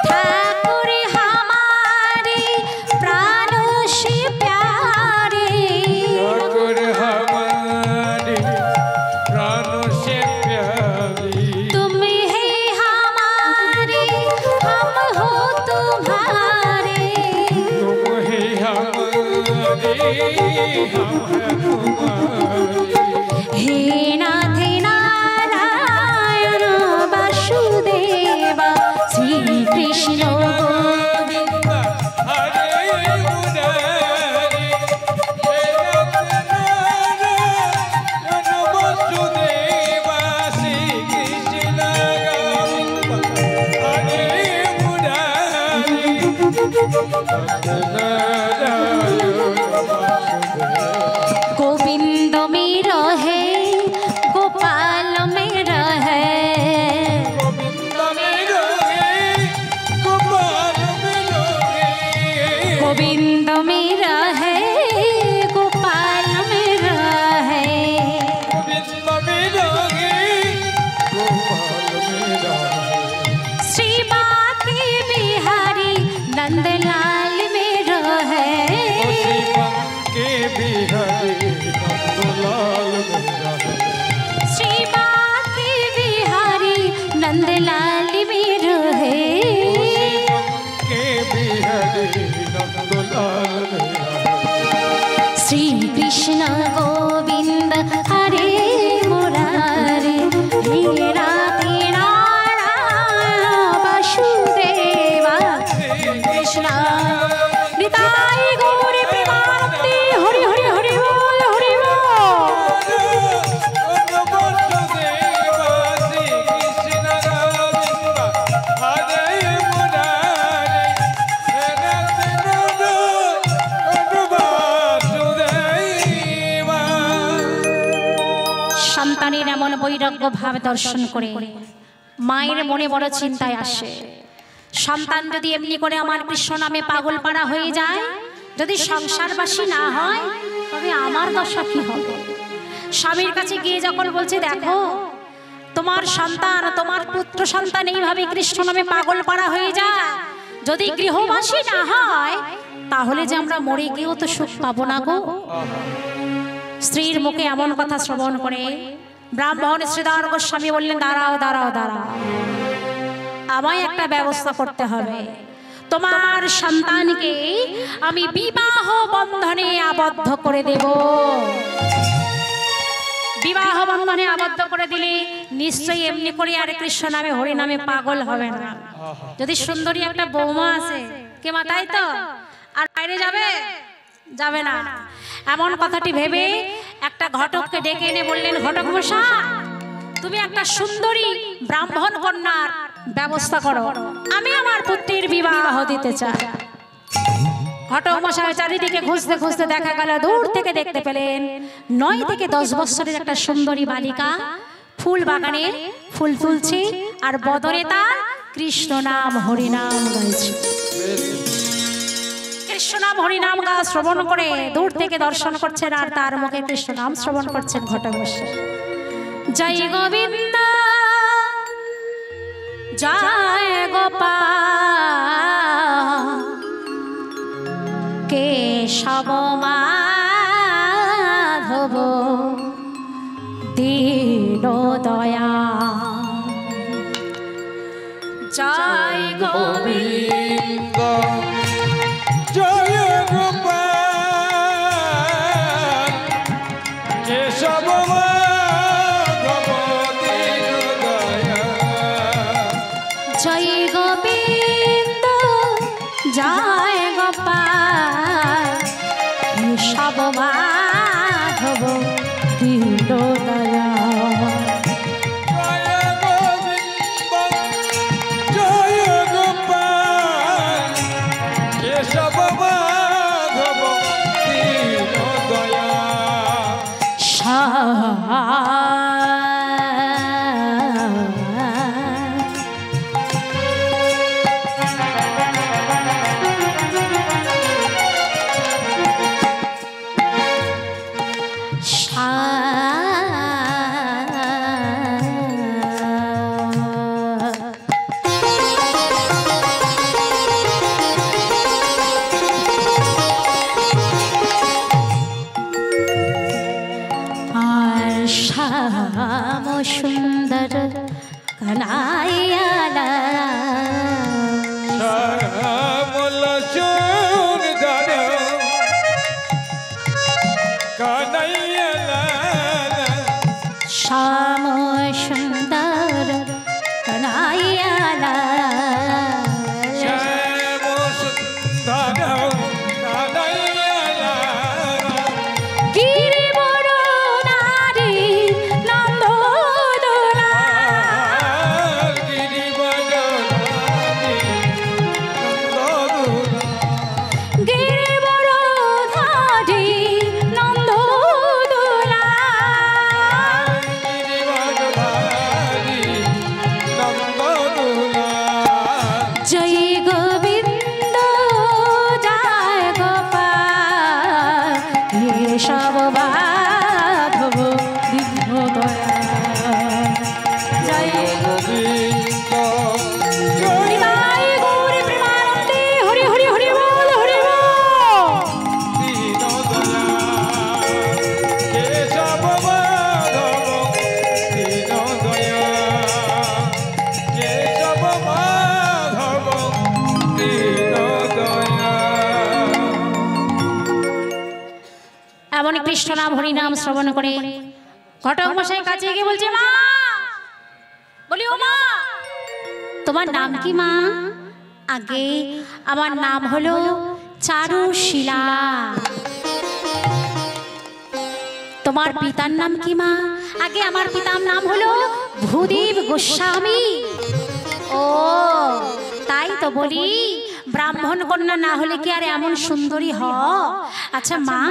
Speaker 2: ঠাকুর हमारे प्राण से प्यारे
Speaker 3: ठाकुर हमारे प्राणों से प्यारी
Speaker 2: तुम है हमारे हम हो तुम्हारे
Speaker 3: तुम ही हमारे हम हैं तुम्हारे
Speaker 2: हे नाथ नारायण वासुदेवा श्री कृष्ण गोविंद
Speaker 3: हरे मुरारी हे नारायण वासुदेवा श्री कृष्ण गोविंद हरे मुरारी
Speaker 2: गोविंद में रहे गोपाल में रहे
Speaker 3: गोविंद में रहे गोपाल में रहे
Speaker 2: गोविंद में रहे गोपाल में रहे
Speaker 3: गोविंद में रहे गोपाल में रहे
Speaker 2: श्री बांके बिहारी नंदलाल में रहे
Speaker 3: के बिहारी नंदलाल मेरा
Speaker 2: श्री बांके बिहारी नंदलाल में रहे
Speaker 3: के बिहारी नंदलाल मेरा
Speaker 2: श्री कृष्ण गोविंद हरे मुरारे हे नाथ नारायण वासुदेवा कृष्ण निताय गौर प्रेमानंदे हरि हरि हरि बोल हरि बोल
Speaker 3: वासुदेवा श्री कृष्ण गोविंद हरे मुरारी हे नाथ वासुदेवा
Speaker 2: সন্তানের এমন বৈরাগ্য ভাব দর্শন করে মায়ের মনে বড় চিন্তায় আসে সন্তান যদি এমনি করে আমার কৃষ্ণ নামে পাগল পাড়া হয়ে যায় যদি সংসারবাসী না হয় তবে আমার দশা কি হবে স্বামীর কাছে গিয়ে যখন বলছে দেখো তোমার সন্তান তোমার পুত্র সন্তান এইভাবে কৃষ্ণ নামে পাগল পাড়া হয়ে যায় যদি গৃহবাসী না হয় তাহলে যে আমরা মরে গিয়েও তো সুখ পাবো না গো স্ত্রীর মুখে এমন কথা শ্রবণ করে ব্রাহ্মণ শ্রীধর গোস্বামী বললেন দাঁড়াও দাঁড়াও দাঁড়াও আমায় একটা ব্যবস্থা করতে হবে তোমার সন্তানকে আমি বিবাহ বন্ধনে আবদ্ধ করে দেব বিবাহ বন্ধনে আবদ্ধ করে দিলে নিশ্চয়ই এমনি করে আর কৃষ্ণ নামে হরি নামে পাগল হবে না যদি সুন্দরী একটা বৌমা আছে কে মাতাই তো আর বাইরে যাবে যাবে না এমন কথাটি ভেবে একটা ঘটককে ডেকে এনে বললেন ঘটক মশাই তুমি একটা সুন্দরী ব্রাহ্মণ কন্যার ব্যবস্থা করো আমি আমার পুত্রের বিবাহ দিতে চাই ঘটক মশাই চারিদিকে খুঁজতে খুঁজতে দেখা গেল দূর থেকে দেখতে পেলেন 9 থেকে 10 বছরের একটা সুন্দরী বালিকা ফুল বাগানে ফুল তুলছে আর বদনে তার কৃষ্ণ নাম হরি নাম গাইছে কৃষ্ণ নাম হরি নাম গা শ্রবণ করে দূর থেকে দর্শন করছেন আর তার মুখে কৃষ্ণ নাম শ্রবণ করছেন ঘটক মশাই জয় গোবিন্দ জয় গোপাল কেশব মাধব দীন দয়া জয় গোবিন্দ
Speaker 3: জয় গোপাল কেশব মাধব দীন দয়া
Speaker 2: জয় গোবিন্দ জয় গোপাল কেশব মাধব দীন দয়া
Speaker 3: জয় গোবিন্দ জয় গোপাল কেশব মাধব দীন দয়া
Speaker 2: শ্যাম সুন্দর কানাইয়ালা
Speaker 3: শ্যামল সুন্দর কানাইয়া লালা
Speaker 2: শ্যাম সুন্দর কানাইয়ালা
Speaker 3: শ্যাম সুন্দর কানাইয়া লালা
Speaker 2: গিরি বড় নারী নন্দদোলা গিরি বড় নারী নন্দদোলা জয় গোবিন্দ জয় গোপাল কেশব মাধব দীন দয়া জয় হরিদায় গৌরী প্রেমানন্দে হরি হরি হরি বল হরি বল এমন কৃষ্ণ নাম হরি নাম শ্রবণ করে ঘটক মশাই কাছে গিয়ে বলছে মা বলি ও মা তোমার নাম কি মা আগে আমার নাম হলো চারুশীলা তোমার পিতার নাম কি মা আগে আমার পিতার নাম হলো ভূদেব গোস্বামী ও তাই তো বলি ব্রাহ্মণ কন্যা না হলে কি আর এমন সুন্দরী হ আচ্ছা মা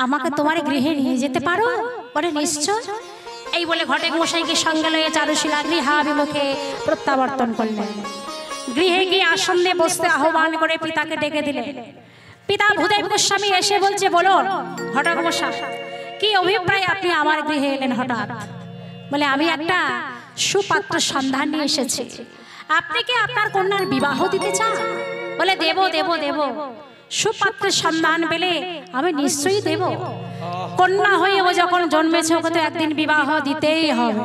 Speaker 2: আমাকে তোমার গৃহে নিয়ে যেতে পারো বলে নিশ্চয় এই বলে ঘটক মশাইকে সঙ্গে লয়ে চারুশীলা গৃহাভিমুখে প্রত্যাবর্তন করলেন গৃহে গিয়ে আসনে বসতে আহ্বান করে পিতাকে ডেকে দিলেন পিতা ভূদেব গোস্বামী এসে বলছে বলো ঘটক মশাই কি অভিপ্রায় আপনি আমার গৃহে এলেন হঠাৎ বলে আমি একটা সুপাত্র সন্ধান নিয়ে এসেছি আপনি কি আপনার কন্যার বিবাহ দিতে চান বলে দেব দেব দেব সুপাত্রের সন্ধান পেলে আমি নিশ্চয়ই দেব কন্যা হয়ে ও যখন জন্মেছে ওকে তো একদিন বিবাহ দিতেই হবে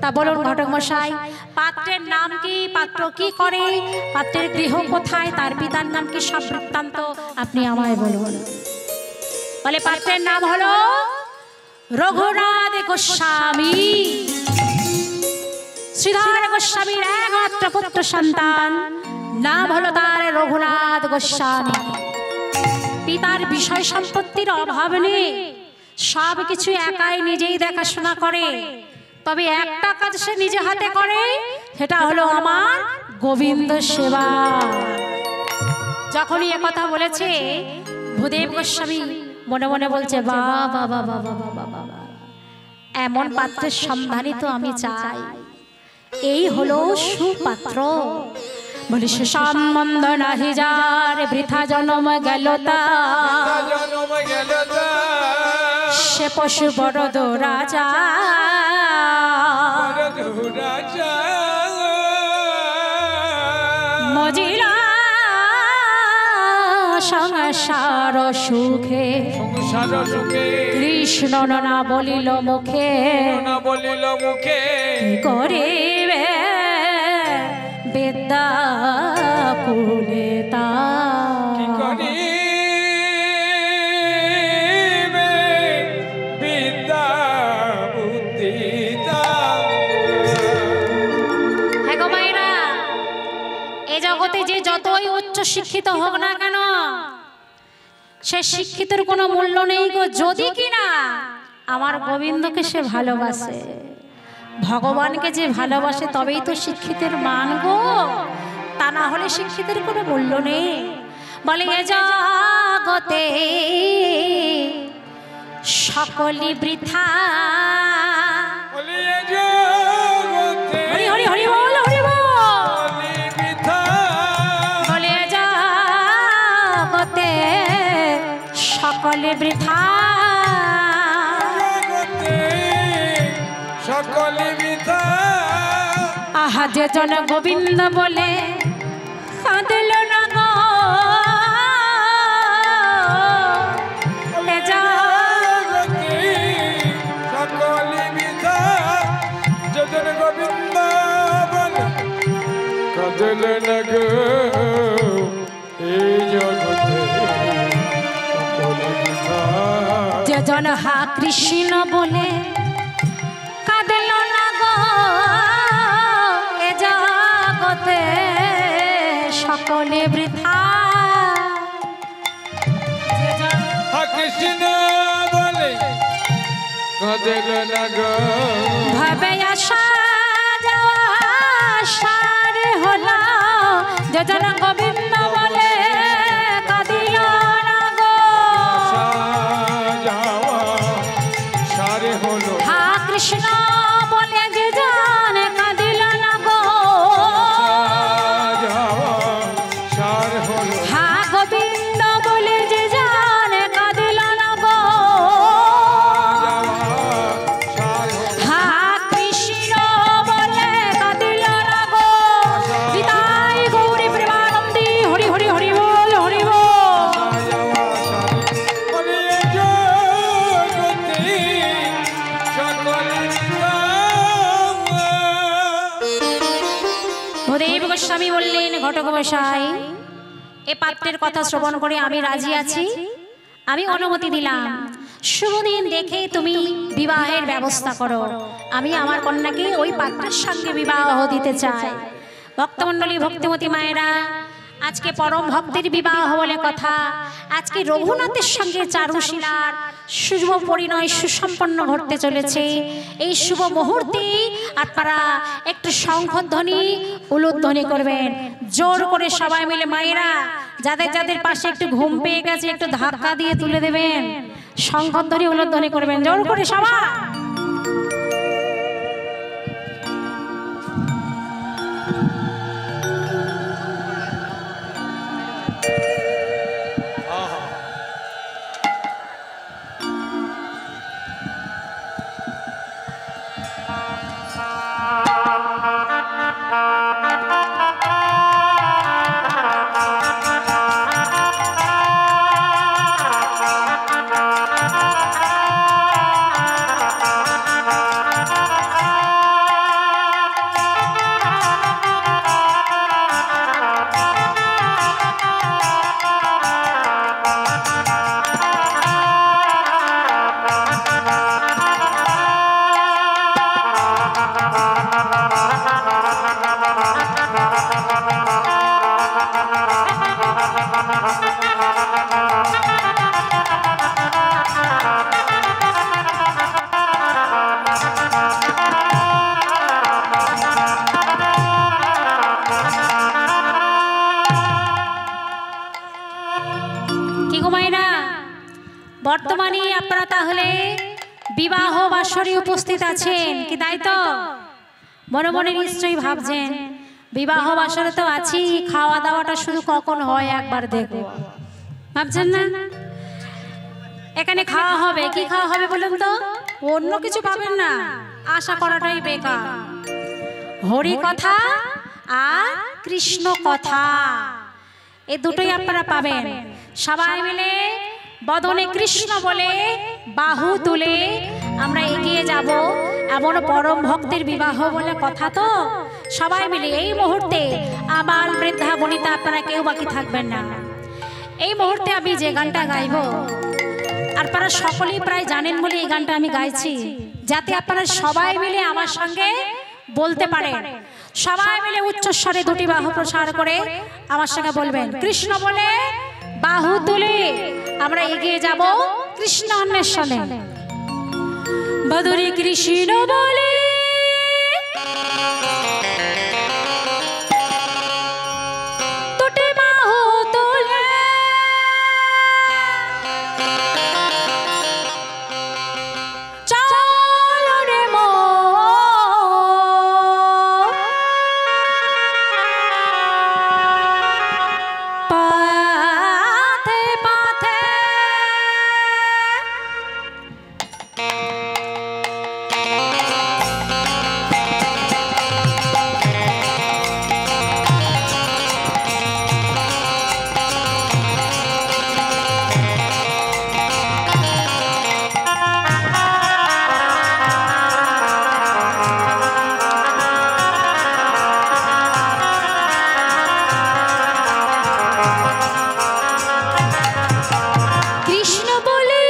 Speaker 2: তা বলুন ঘটক মশাই পাত্রের নাম কি পাত্র কি করে পাত্রের গৃহ কোথায় তার পিতার নাম কি সব বৃত্তান্ত আপনি আমায় বলুন বলে পাত্রের নাম হলো রঘুনাথ গোস্বামী শ্রীধর গোস্বামীর একমাত্র পুত্র সন্তান নাম হলো তার রঘুনাথ গোস্বামী পিতার বিষয় সম্পত্তির অভাব নেই সব কিছু একাই নিজেই দেখাশোনা করে তবে একটা কাজ সে নিজে হাতে করে সেটা হলো আমার গোবিন্দ সেবা যখনই একথা বলেছে ভূদেব গোস্বামী মনে মনে বলছে বাবা বাবা বাবা বাবা বাবা এমন পাত্রের সন্ধানই তো আমি চাই এই হলো সুপাত্র বলে সে সম্বন্ধ নাহি যার বৃথা জন্ম গেল সে পশু বড়দ রাজা মজিলা সঙ্গে সংসার সুখে
Speaker 3: সংসার সুখে
Speaker 2: কৃষ্ণ না বলিল মুখে
Speaker 3: না বলিল মুখে
Speaker 2: করিবে বিদ্যা কুলে তা
Speaker 3: কি করিবে বিদ্যা বুদ্ধি
Speaker 2: হ্যাঁ গো মায়েরা, এই জগতে যে যতই উচ্চ শিক্ষিত হোক না কেন সে শিক্ষিতের কোনো মূল্য নেই গো, যদি কিনা আমার গোবিন্দকে সে ভালোবাসে। ভগবানকে যে ভালোবাসে তবেই তো শিক্ষিতের মান গো, তা না হলে শিক্ষিতের কোনো মূল্য নেই। বলে এ জগতে সকলই বৃথা,
Speaker 3: বলিয়ে জগতে
Speaker 2: হরি হরি হরি বল হরি বল।
Speaker 3: বলি বৃথা
Speaker 2: বলে এ জগতে সকলে বৃথা,
Speaker 3: জগতে সকলে বৃথা
Speaker 2: আহা যে জন গোবিন্দ বলে কাঁদল না গো, এ
Speaker 3: জগতে সকলে বৃথা যজন গোবিন্দ বলে কাঁদল না গো এই জগতে সকলে বৃথা
Speaker 2: যে জন হা কৃষ্ণ বলে কাঁদল না গো, এ জগতে সকলে বৃথা। যে জন
Speaker 3: কৃষ্ণ বলে কাঁদল না গো
Speaker 2: ভাবে আসা যাওয়া সারে হলো, যে জন গোবিন্দ বলে কাঁদিল না গো,
Speaker 3: যাওয়া সারে হলো
Speaker 2: হা কৃষ্ণ বলে যে জন কাঁদিল না গো,
Speaker 3: যাওয়া সার হলো
Speaker 2: হা গোবিন্দ বলে যে জন কাঁদিল না গো,
Speaker 3: সার হলো
Speaker 2: হা কৃষ্ণ বলে কাঁদিল না গো। গীতায় গৌরী প্রেমানন্দী হরি হরি হরি বল হরি বল।
Speaker 3: যাওয়া সার বলে জগতে সকলে
Speaker 2: ভূদেব গোস্বামী বললেন ঘটক মশাই, এ পাত্রের কথা শ্রবণ করে আমি রাজি আছি, আমি অনুমতি দিলাম। শুভদিন দেখে তুমি বিবাহের ব্যবস্থা করো, আমি আমার কন্যাকে ওই পাত্রের সঙ্গে বিবাহ দিতে চাই। ভক্তমণ্ডলী ভক্তিমতী মায়েরা, আজকে পরম ভক্তের বিবাহ বলে কথা, আজকে রঘুনাথের সঙ্গে চারুশীলার শুভ পরিণয় সুসম্পন্ন ঘটতে চলেছে। এই শুভ মুহূর্তে আপনারা একটু শঙ্খধ্বনি উলুধ্বনি করবেন, জোর করে সবাই মিলে মায়েরা যাদের যাদের পাশে একটু ঘুম পেয়ে গেছে একটু ধাক্কা দিয়ে তুলে দেবেন, শঙ্খধ্বনি উলুধ্বনি করবেন জোর করে সবাই। বর্তমানে আপনারা তাহলে বিবাহ বাসরে উপস্থিত আছেন কি, তাই তো? মনে মনে নিশ্চয়ই ভাবছেন বিবাহ বাসরে তো আছি, খাওয়া দাওয়াটা শুধু কখন হয় একবার দেখো, ভাবছেন না? এখানে খাওয়া হবে, কি খাওয়া হবে বলুন তো? অন্য কিছু পাবেন না, আশা করাটাই বেকার। হরি কথা আর কৃষ্ণ কথা, এই দুটোই আপনারা পাবেন। সবাই মিলে বদনে কৃষ্ণ বলে বাহু তুলে আমরা এগিয়ে যাব। এমন পরম ভক্তের বিবাহ বলে কথা, তো সবাই মিলে এই মুহূর্তে আবাল বৃদ্ধা বনিতা আপনারা কেউ বাকি থাকবেন না। এই মুহূর্তে আমি যে গানটা গাইব আপনারা সকলেই প্রায় জানেন বলে এই গানটা আমি গাইছি, যাতে আপনারা সবাই মিলে আমার সঙ্গে বলতে পারেন। সবাই মিলে উচ্চস্বরে দুটি বাহু প্রসার করে আমার সঙ্গে বলবেন, কৃষ্ণ বলে বাহু তুলে আমরা এগিয়ে যাব কৃষ্ণ অন্বেষণে। বদরে কৃষ্ণ বলে দুটি বাহু তুলে চলো রে মন পাথে পাথে কৃষ্ণ বলে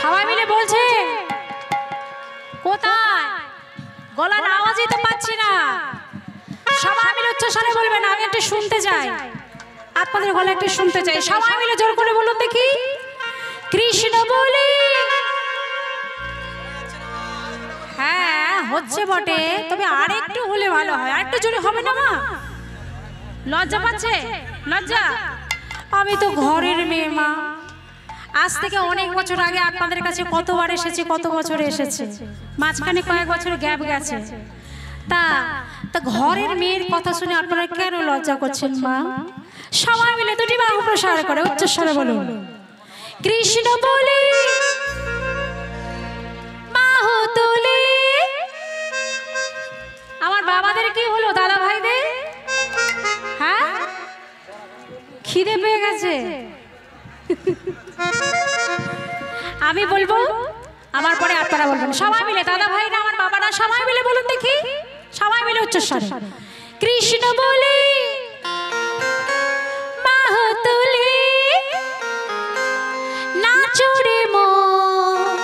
Speaker 2: সবাই মিলে বলছে, কোথায় গলার আওয়াজই তো পাচ্ছি না। সবাই মিলে উচ্চস্বরে বলবেন, আমি একটু শুনতে চাই, আপনাদের গলা একটু শুনতে চাই। সবাই মিলে জোর করে বলুন দেখি, কৃষ্ণ বলে। হ্যাঁ হচ্ছে বটে, তবে আর একটু হলে ভালো হয়। আর একটু জোরে হবে না মা? লজ্জা পাচ্ছে? লজ্জা? আমি তো ঘরের মেয়ে মা, আজ থেকে অনেক বছর আগে আপনাদের কাছে কতবার এসেছি, কত বছর এসেছে, মাঝখানে কয়েক বছর গ্যাপ গেছে। তা ঘরের মেয়ের কথা শুনে আপনারা কেন লজ্জা করছেন মা? সবাই মিলে দুটি বাহু প্রসার করে উচ্চস্বরে বলুন, কৃষ্ণ বলে বাহু তুলে। আমার বাবাদের কি হলো, দাদা ভাইদের? হ্যাঁ খিদে পেয়ে গেছে। আমি বলবো, আমার পরে আপনারা বলবেন। সবাই মিলে দাদা ভাইরা, আমার বাবারা, সবাই মিলে বলুন দেখি, সবাই মিলে উচ্চস্বরে, কৃষ্ণ বলে বাহু তুলে নাচো রে মন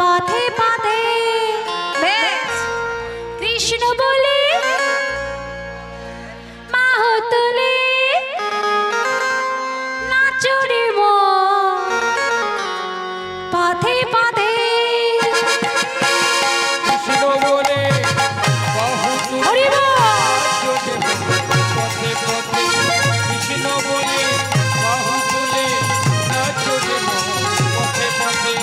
Speaker 2: পথে পথে। বেশ, কৃষ্ণ বলে বাহু তুলে নাচো রে মন পথে পথে।
Speaker 3: কৃষ্ণ বলে বাহু তুলে
Speaker 2: হরি বল।
Speaker 3: পথে পথে, কৃষ্ণ বলে বাহু তুলে নাচো রে মন পথে পথে।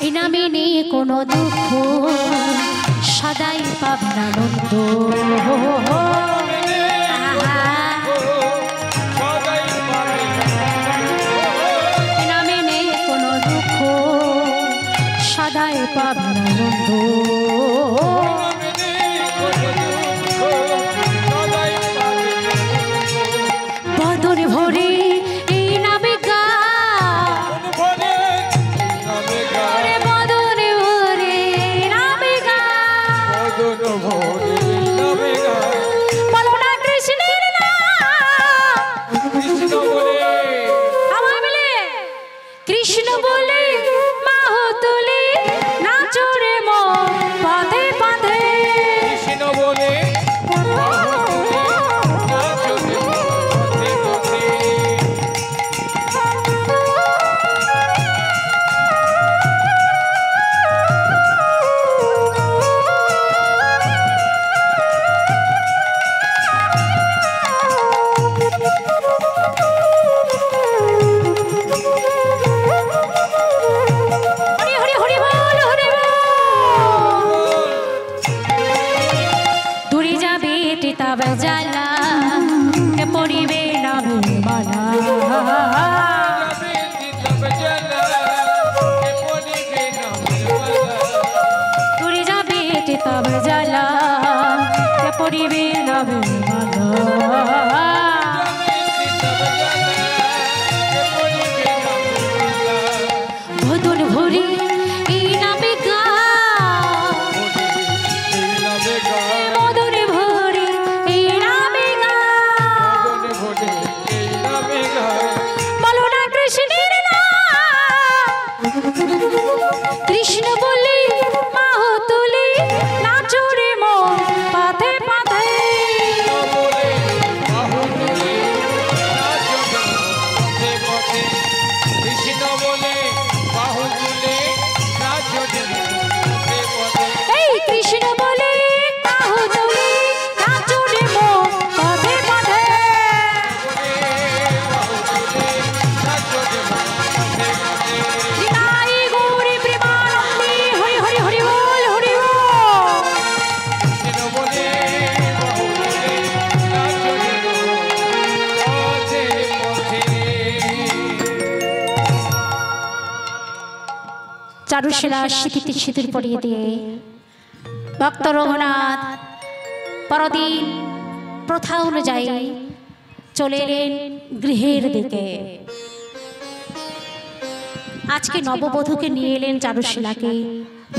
Speaker 2: এই নামে নেই কোনো দুঃখ, সদাই পাবেন আনন্দ।
Speaker 3: সদাই পাবে
Speaker 2: এই নামে নেই কোনো দুঃখ, সদাই পাবেন আনন্দ।
Speaker 3: সদাই পাবে
Speaker 2: বদন ভরে এই নামে গা,
Speaker 3: ভরে নামে গা
Speaker 2: ওরে বদন ভরে এই নামে গা।
Speaker 3: বদন ভরে নামে গা।
Speaker 2: বলো না কৃষ্ণের নাম।
Speaker 3: কৃষ্ণ বলে
Speaker 2: আমার মিলে কৃষ্ণ বলে বাহু তুলে নাচো রে মন পথে পথে।
Speaker 3: কৃষ্ণ বলে বাহু তুলে নাচো রে পথে পথে।
Speaker 2: তব জ্বালা কে পড়িবে না মালা পুরি যাবে তব জ্বালা কে পড়িবে না মালা ভদন ভরি এই নামে গা মদন ভরি এই নামে গা বলো না কৃষ্ণের নাম কৃষ্ণ বলে মাহ তুলে নাচরে মন পাথে পাথে এই কৃষ্ণ বলে মাহ তুলে নাচরে মন পাথে পাথে নিতাই গৌরী প্রেমানন্দে হরি হরি হরি বল হরি বল চারুশিলা স্মৃতিতে সিঁদুর পরিয়ে দিয়ে ভক্ত রঘুনাথ পরদিন প্রথা অনুযায়ী চলে এলেন গৃহের দিকে। আজকে নববধূকে নিয়ে এলেন চারুশিলাকে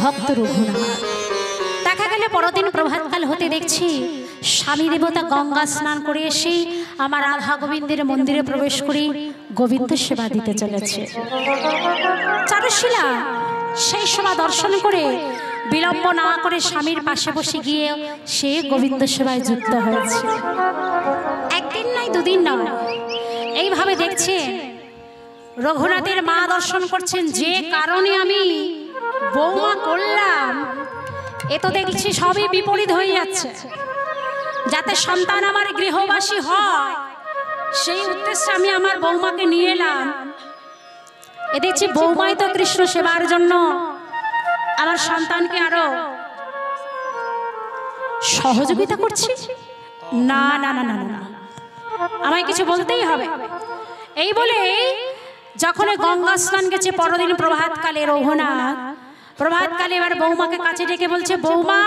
Speaker 2: ভক্ত রঘুনাথ। দেখা গেলে পরদিন প্রভাতকাল হতে দেখছি স্বামী দেবতা গঙ্গা স্নান করে এসে আমার রাধা গোবিন্দের মন্দিরে প্রবেশ করে গোবিন্দ সেবা দিতে চলেছে। চারুশিলা সেই সেবা দর্শন করে বিলম্ব না করে স্বামীর পাশে বসে গিয়ে সে গোবিন্দ সেবায় যুক্ত হয়েছে। একদিন নয় দুদিন নয়, এইভাবে দেখছেন রঘুনাথের মা দর্শন করছেন যে কারণে আমি বৌমা করলাম এ তো দেখছি সবই বিপরীত হয়ে যাচ্ছে। যাতে সন্তান আমার গৃহবাসী হয় সেই উদ্দেশ্যে আমি আমার বৌমাকে নিয়ে এলাম। এ দেখছি বৌমাই তো কৃষ্ণ সেবার জন্য আমার সন্তানকে আরো সহযোগিতা করছি। না না না না না, আমায় কিছু বলতেই হবে। এই বলে যখন গঙ্গা স্নান গেছে পরদিন প্রভাতকালে রঘুনাথ, প্রভাতকালে এবার বৌমাকে কাছে ডেকে বলছে, বৌমা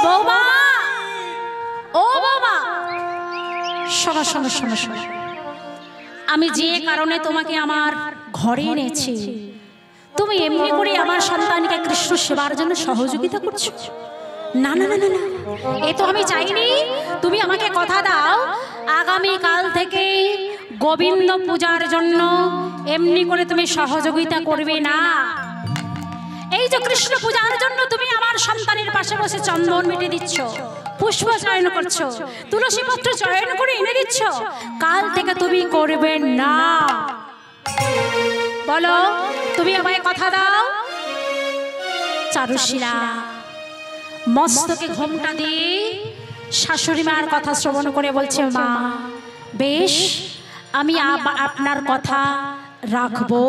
Speaker 2: বৌমা ও বৌমা শোনো শোনো শোনো শোনো, আমি যে কারণে তোমাকে আমার ঘরে এনেছি তুমি এমনি করে আমার সন্তানকে কৃষ্ণ সেবার জন্য সহযোগিতা করছো? না না না না না, এ তো আমি চাইনি। তুমি আমাকে কথা দাও আগামী কাল থেকে গোবিন্দ পূজার জন্য এমনি করে তুমি সহযোগিতা করবে না। এই যে কৃষ্ণ পূজার জন্য তুমি আমার সন্তানের পাশে বসে চন্দন মেটে দিচ্ছ, পুষ্প চয়ন করছো, তুলসী পত্র চয়ন করে এনে দিচ্ছ, কাল থেকে তুমি করবে না। বলো তুমি আমায় কথা দাও। চারুশিলা মস্তকে ঘোমটা দিয়ে শাশুড়ি মার কথা শ্রবণ করে বলছে, মা বেশ আমি আপনার কথা রাখবো।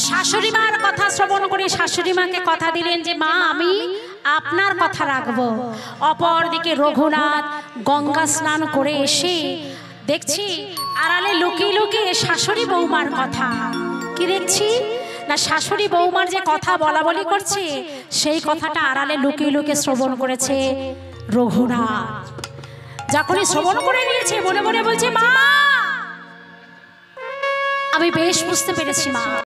Speaker 2: শাশুড়ি মার কথা শ্রবণ করে শাশুড়ি মাকে কথা দিলেন যে মা আমি আপনার কথা রাখবো। অপরদিকে রঘুনাথ গঙ্গা স্নান করে এসে দেখছি আড়ালে লুকিয়ে লুকিয়ে শাশুড়ি বৌমার কথা কি দেখছি না, শাশুড়ি বৌমার যে কথা বলা বলি করছে সেই কথাটা আড়ালে লুকিয়ে লুকিয়ে শ্রবণ করেছে রঘুনাথ। যখনই শ্রবণ করে নিয়েছে মনে মনে বলছে, মা আমি বেশ বুঝতে পেরেছি মা।